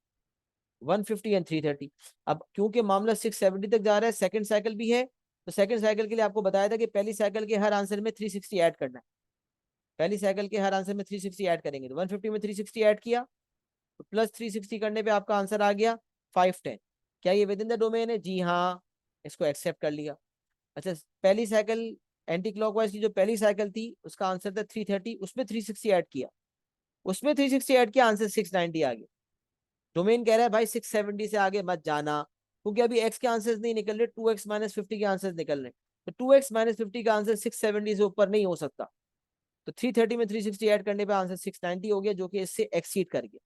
150 and 330। अब क्योंकि मामला 670 तक जा रहा है, सेकंड साइकिल भी है, तो सेकंड साइकिल के लिए आपको बताया था कि पहली साइकिल के हर आंसर में 360 ऐड करना है। पहली साइकिल के हर आंसर में 360 ऐड करेंगे, तो 150 में 360 ऐड किया, तो प्लस 360 करने पे आपका आंसर आ गया 510। क्या ये विद इन द डोमेन है? जी हाँ, इसको एक्सेप्ट कर लिया। अच्छा पहली साइकिल एंटी क्लॉकवाइज की जो पहली साइकिल थी उसका आंसर था 330, उसमें 360 ऐड किया, उसमें 360 ऐड किया, आंसर 690 आ गया। डोमेन कह रहा है भाई 670 से आगे मत जाना, क्योंकि अभी एक्स के आंसर्स नहीं निकल रहे, 2x माइनस 50 के आंसर्स निकल रहे, तो 2x माइनस 50 का आंसर 670 से ऊपर नहीं हो सकता। तो 330 में 360 ऐड करने पे आंसर 690 हो गया, जो कि इससे एक्सीड कर गया।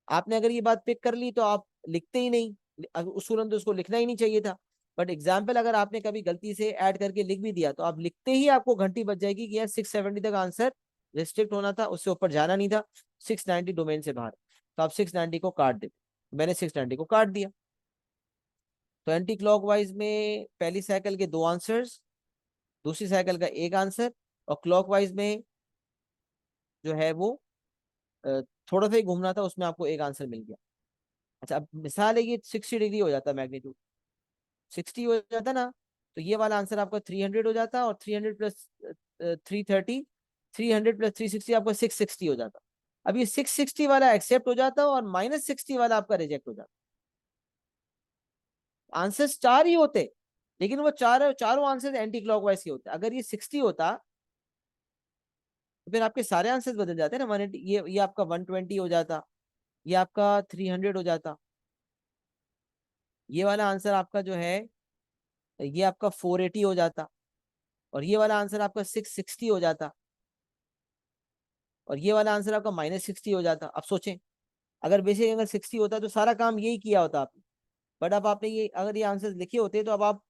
आपने अगर ये बात पिक कर ली तो आप लिखते ही नहीं, उसूलन तो उसको लिखना ही नहीं चाहिए था। बट एग्जाम्पल अगर आपने कभी गलती से ऐड करके लिख भी दिया तो आप लिखते ही आपको घंटी बज जाएगी कि यार 670 तक आंसर रिस्ट्रिक्ट होना था, उससे ऊपर जाना नहीं था, 690 डोमेन से बाहर, तो आप 690 को काट देते। मैंने 690 को काट दिया। तो एंटी क्लॉकवाइज में पहली साइकिल के दो आंसर्स, दूसरी साइकिल का एक आंसर, और क्लॉकवाइज में जो है वो अ, थोड़ा सा ही घूमना था, उसमें आपको एक आंसर मिल गया। अच्छा अब मिसाल है ये 60 डिग्री हो जाता, मैग्नीट्यूड 60 हो जाता ना, तो ये वाला आंसर आपका 300 हो जाता, और 300 प्लस 330, 300 प्लस 360 आपका 660 हो जाता। अब ये 660 वाला एक्सेप्ट हो जाता और -60 वाला आपका रिजेक्ट हो जाता। आंसर्स चार ही होते, लेकिन वो चारों आंसर एंटी क्लॉकवाइज के होते। अगर ये 60 होता तो फिर आपके सारे आंसर्स बदल जाते ना, 180, ये आपका 120 हो जाता, ये आपका 300 हो जाता, ये वाला आंसर आपका जो है ये आपका 480 हो जाता, और ये वाला आंसर आपका 660 हो जाता, और ये वाला आंसर आपका -60 हो जाता। अब सोचें, अगर बेसिक अगर 60 होता तो सारा काम यही किया होता आपने। बट अब आपने ये अगर ये आंसर लिखे होते तो अब आप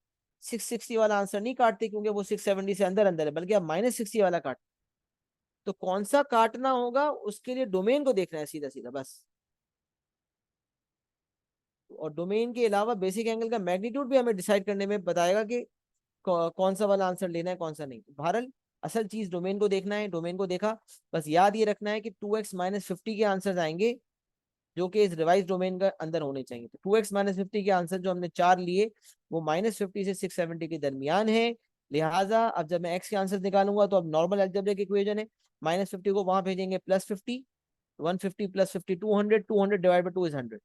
660 वाला आंसर नहीं काटते, क्योंकि वो 670 से अंदर अंदर है, बल्कि आप -60 वाला काट। तो कौन सा काटना होगा उसके लिए डोमेन को देखना है सीधा सीधा बस। और डोमेन के अलावा बेसिक एंगल का मैग्नीट्यूड भी हमें डिसाइड करने में बताएगा कि कौन सा वाला आंसर लेना है कौन सा नहीं। बहरहाल असल चीज डोमेन को देखना है, डोमेन को देखा, बस याद ये रखना है कि 2x माइनस 50 के आंसर आएंगे जो कि इस रिवाइज डोमेन का अंदर होने चाहिए। तो 2x माइनस 50 के आंसर जो हमने चार लिए वो -50 से 670 के दरमियान है। लिहाजा अब जब मैं x के आंसर निकालूंगा तो अब नॉर्मल अलजेब्रिक इक्वेशन है, -50 को वहां भेजेंगे +50, 150 प्लस 50 200, 200 डिवाइड बाई 2 इज 100,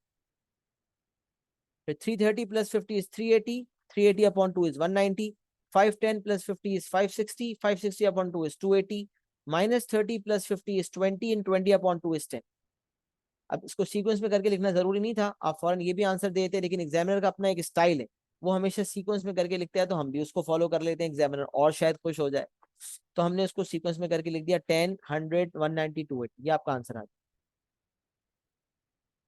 फिर 330 plus 50 is 380, 380 upon 2 is 190, 510 plus 50 is 560, 560 upon 2 is 280, -30 plus 50 is 20 and 20 upon 2 is 10। अब इसको सीक्वेंस में करके लिखना जरूरी नहीं था, आप फौरन ये भी आंसर देते, लेकिन एग्जामिनर का अपना एक स्टाइल है, वो हमेशा सीक्वेंस में करके लिखते हैं, तो हम भी उसको फॉलो कर लेते हैं एग्जामिनर और शायद खुश हो जाए। तो हमने उसको सीक्वेंस में करके लिख दिया 10, 100, 190, 280, ये आपका आंसर आ गया।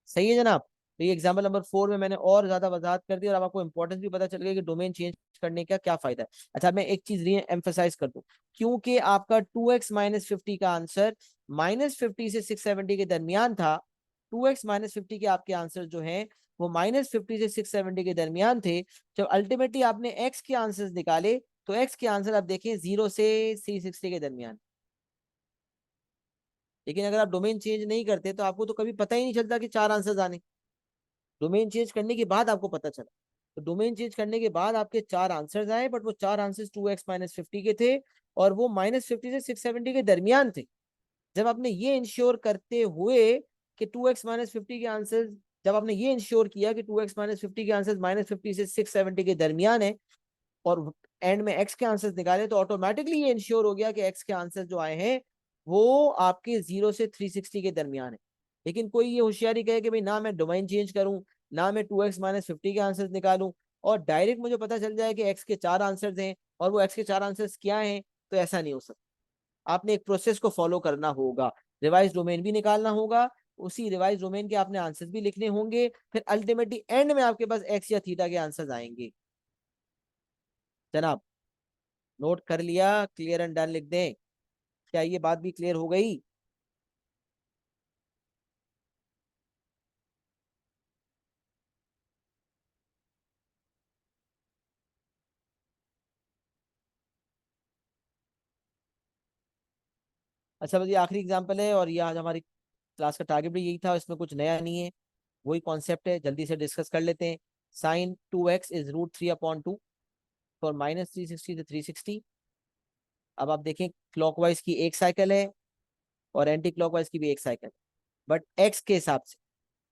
सही है जनाब। तो ये एग्जाम्पल नंबर 4 में मैंने और ज्यादा वजाहत कर दी, और अब आपको इंपॉर्टेंस भी पता चल गया कि डोमेन चेंज करने का क्या फायदा है। अच्छा, मैं एक चीज री एम्फेसाइज कर दूं, क्योंकि आपका 2x-50 का आंसर -50 से 670 के दरमियान था। 2x-50 के आपके आंसर जो हैं वो -50 से 670 के दरमियान थे। जब अल्टीमेटली आपने एक्स के आंसर्स निकाले, तो एक्स के आंसर आप देखें 0 से 360 के दरमियान। लेकिन अगर आप डोमेन चेंज नहीं करते तो आपको तो कभी पता ही नहीं चलता कि चार आंसर्स आने। डोमेन चेंज करने के बाद आपको पता चला। तो डोमेन चेंज करने के बाद आपके चार आंसर्स आए, बट वो चार आंसर्स 2x-50 के थे, और वो -50 से 670 के दरमियान थे। जब आपने ये इंश्योर करते हुए कि 2x-50 के आंसर्स, जब आपने ये इंश्योर किया कि 2x-50 के आंसर्स -50 से 670 के दरमियान है, और एंड में एक्स के आंसर्स निकाले, तो ऑटोमेटिकली ये इंश्योर हो गया कि एक्स के आंसर जो आए हैं वो आपके 0 से 360 के दरमियान है। लेकिन कोई ये होशियारी कहे कि भाई ना मैं डोमेन चेंज करूं, ना मैं 2x-50 के आंसर्स निकालूं, और डायरेक्ट मुझे पता चल जाए कि एक्स के चार आंसर्स हैं और वो एक्स के चार आंसर्स क्या हैं, तो ऐसा नहीं हो सकता। आपने एक प्रोसेस को फॉलो करना होगा, रिवाइज डोमेन भी निकालना होगा, उसी रिवाइज डोमेन के आपने आंसर्स भी लिखने होंगे, फिर अल्टीमेटली एंड में आपके पास एक्स या थीटा के आंसर्स आएंगे। जनाब, नोट कर लिया? क्लियर एंड डन लिख दें? क्या ये बात भी क्लियर हो गई? अच्छा, बस ये आखिरी एग्जांपल है, और ये आज हमारी क्लास का टारगेट भी यही था, इसमें कुछ नया नहीं है, वही कॉन्सेप्ट है, जल्दी से डिस्कस कर लेते हैं। sin 2x इज √3/2 फॉर -360 से 360। अब आप देखें, क्लॉकवाइज की एक साइकिल है और एंटी क्लॉकवाइज की भी एक साइकिल, बट एक्स के हिसाब से।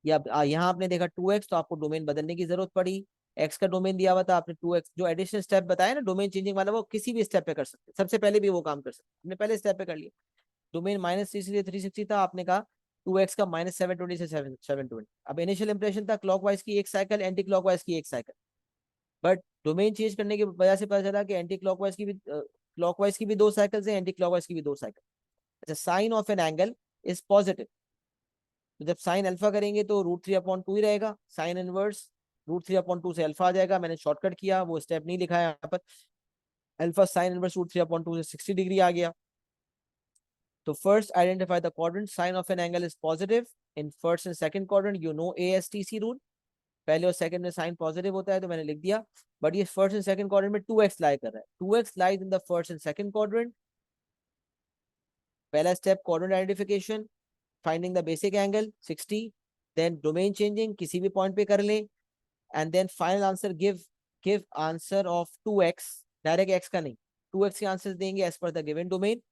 या यहाँ आपने देखा 2x, तो आपको डोमेन बदलने की जरूरत पड़ी। एक्स का डोमेन दिया हुआ था, आपने 2x जो एडिशनल स्टेप बताया ना डोमेन चेंजिंग वाला, वो किसी भी स्टेप पे कर सकते, सबसे पहले भी वो काम कर सकते, हमने पहले स्टेप पे कर लिया। डोमेन -360 से 360 था, आपने कहा 2x का -720 से 720। अब इनिशियल इंप्रेशन था क्लॉकवाइज की एक साइकिल, एंटी क्लॉकवाइज की एक साइकिल, बट डोमेन चेंज करने की वजह से पता चला कि एंटी क्लॉकवाइज की भी, क्लॉकवाइज की भी दो साइकिल्स हैं, एंटी क्लॉकवाइज की भी दो साइकिल। अच्छा, sine of an angle is positive, तो जब साइन अल्फा करेंगे तो √3/2 ही रहेगा। साइन इनवर्स √3/2 से अल्फा आ जाएगा, मैंने शॉर्टकट किया, वो स्टेप नहीं लिखा है यहाँ पर। अल्फा साइन इनवर्स √3/2 से 60 डिग्री आ गया। तो first identify the quadrant, sine of an angle is positive in first and second quadrant, you know ASTC rule. पहले और सेकंड में साइन पॉजिटिव होता है, तो मैंने लिख दिया। बट ये फर्स्ट एंड सेकंड क्वाड्रेंट में 2x लाई कर रहा है, 2x lies in the first and second quadrant. पहला step quadrant identification, finding the basic angle 60, then domain changing किसी भी पॉइंट पे कर लें, and then final answer give answer of 2x, direct x का नहीं, 2x के आंसर देंगे as per the given domain,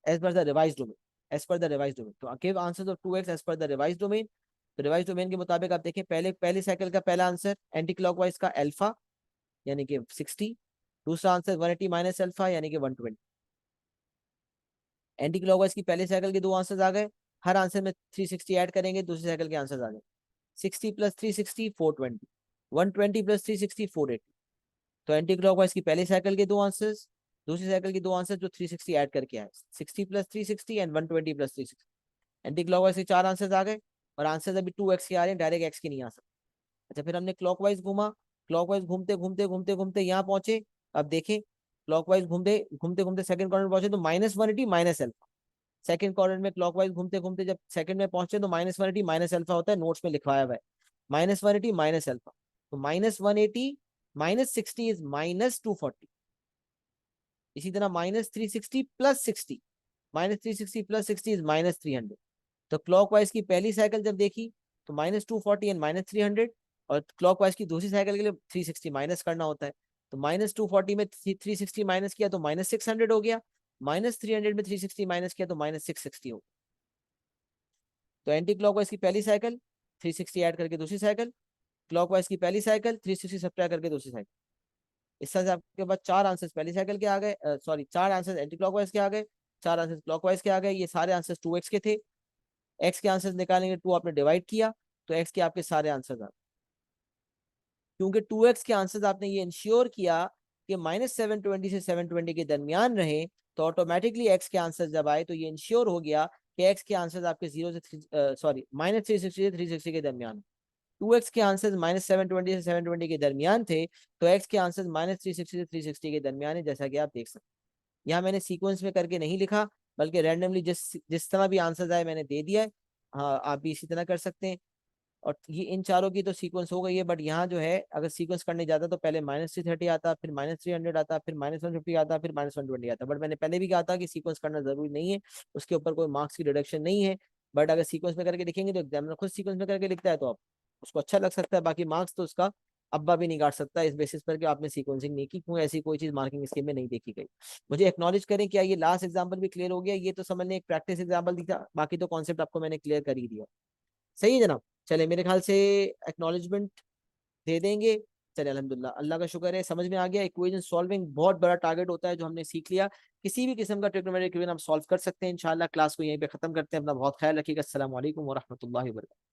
as per the revise domain, as per the revise domain. तो give answer of 2x as per the revise domain. तो revise domain के मुताबिक आप देखें, पहले साइकिल का पहला आंसर एंटी क्लॉकवाइज का अल्फा यानी कि 60, दूसरा आंसर 180 माइनस अल्फा यानी कि 120। एंटी क्लॉकवाइज की पहले साइकिल के दो आंसर्स आ गए, हर आंसर में 360 ऐड करेंगे, दूसरी साइकिल के आंसर्स आ गए। 60 + 360 420, 120 + 360 480। तो एंटी क्लॉकवाइज की पहली साइकिल के दो आंसर्स, दूसरी साइकिल के दो आंसर जो 360 ऐड करके आए, 60 + 360 एंड 120 + 360। एंटी क्लॉकवाइज के चार आंसर्स आ गए, और आंसर्स अभी 2x के आ रहे हैं, डायरेक्ट x के नहीं आ सकते। अच्छा, फिर हमने क्लॉकवाइज घूमा, क्लॉकवाइज घूमते घूमते घूमते घूमते यहाँ पहुंचे। अब देखें, क्लॉकवाइज घूमते घूमते घूमते सेकंड क्वाड्रेंट पहुंचे तो -180 माइनस अल्फा। सेकंड क्वाड्रेंट में क्लॉकवाइज घूमते घूमते जब सेकंड में पहुंचे तो -180 माइनस अल्फा होता है, नोट्स में लिखवाया हुआ है -180 माइनस अल्फा। तो -180 -60 इज -240। इसी तरह -360 + 60, -360 + 60 इज -300। तो क्लॉकवाइज की पहली साइकिल जब देखी तो -240 एंड -300, और क्लॉकवाइज की दूसरी साइकिल के लिए 360 माइनस करना होता है। तो -240 में 360 माइनस किया तो -600 हो गया, -300 में 360 माइनस किया तो -660 हो गया। तो एंटी क्लॉकवाइज की पहली साइकिल 360 ऐड करके दूसरी साइकिल, क्लॉकवाइज की पहली साइकिल 360 सब्ट्रैक्ट करके दूसरी साइकिल। इस तरह से आपके पास चार आंसर्स पहली साइकिल के आ गए, सॉरी चार आंसर्स एंटी क्लॉकवाइज के आ गए, चार आंसर्स क्लॉकवाइज के आ गए, ये सारे आंसर्स 2x के थे। एक्स के आंसर्स निकालेंगे, 2 आपने डिवाइड किया तो एक्स के आपके सारे आंसर्स आ, क्योंकि 2x के आंसर्स आपने ये इंश्योर किया कि -720 से 720 के दरमियान रहे, तो ऑटोमेटिकली एक्स के आंसर जब आए तो ये इंश्योर हो गया कि एक्स के आंसर्स आपके 0 से सॉरी -360 से 360 के दरमियान। 2x के आंसर्स -720 से 720 के दरमियान थे, तो x के आंसर्स -360 से 360 के दरमियान है, जैसा कि आप देख सकते हैं। यहाँ मैंने सीक्वेंस में करके नहीं लिखा, बल्कि रैंडमली जिस जिस तरह भी आंसर्स आए मैंने दे दिया है। हाँ, आप भी इसी तरह कर सकते हैं। और ये इन चारों की तो सीक्वेंस हो गई है, बट यहाँ जो है अगर सीक्वेंस करने जाता तो पहले -330 आता, फिर -300 आता, फिर -150 आता, फिर -120 आता। बट मैंने पहले भी कहा था कि सीक्वेंस करना जरूरी नहीं है, उसके ऊपर कोई मार्क्स की डिडक्शन नहीं है। बट अगर सीक्वेंस में करके लिखेंगे तो एग्जामिनर खुद सीक्वेंस में करके लिखता है, तो आप उसको अच्छा लग सकता है, बाकी मार्क्स तो उसका अब्बा भी नहीं काट सकता इस बेसिस पर कि आपने सीक्वेंसिंग नहीं की, क्योंकि ऐसी कोई चीज मार्किंग स्कीम में नहीं देखी गई। मुझे एक्नॉलेज करें, क्या ये लास्ट एग्जाम्पल भी क्लियर हो गया? ये तो समझ लें एक प्रैक्टिस एग्जाम्पल दिखा, बाकी तो कॉन्सेप्ट आपको मैंने क्लियर कर ही दिया। सही है जनाब? चले, मेरे ख्याल से एक्नॉलेजमेंट दे देंगे। चले, अल्हम्दुलिल्लाह, अल्लाह का शुक्र है समझ में आ गया। इक्वेशन सॉल्विंग बहुत बड़ा टारगेट होता है जो हमने सीख लिया। किसी भी किस्म का ट्रिग्नोमेट्रिक इक्वेशन आप सॉल्व कर सकते हैं। इंशाल्लाह क्लास को यहीं पे खत्म करते हैं। अपना बहुत ख्याल रखिएगा। अस्सलाम वालेकुम व रहमतुल्लाहि व बरकातहू।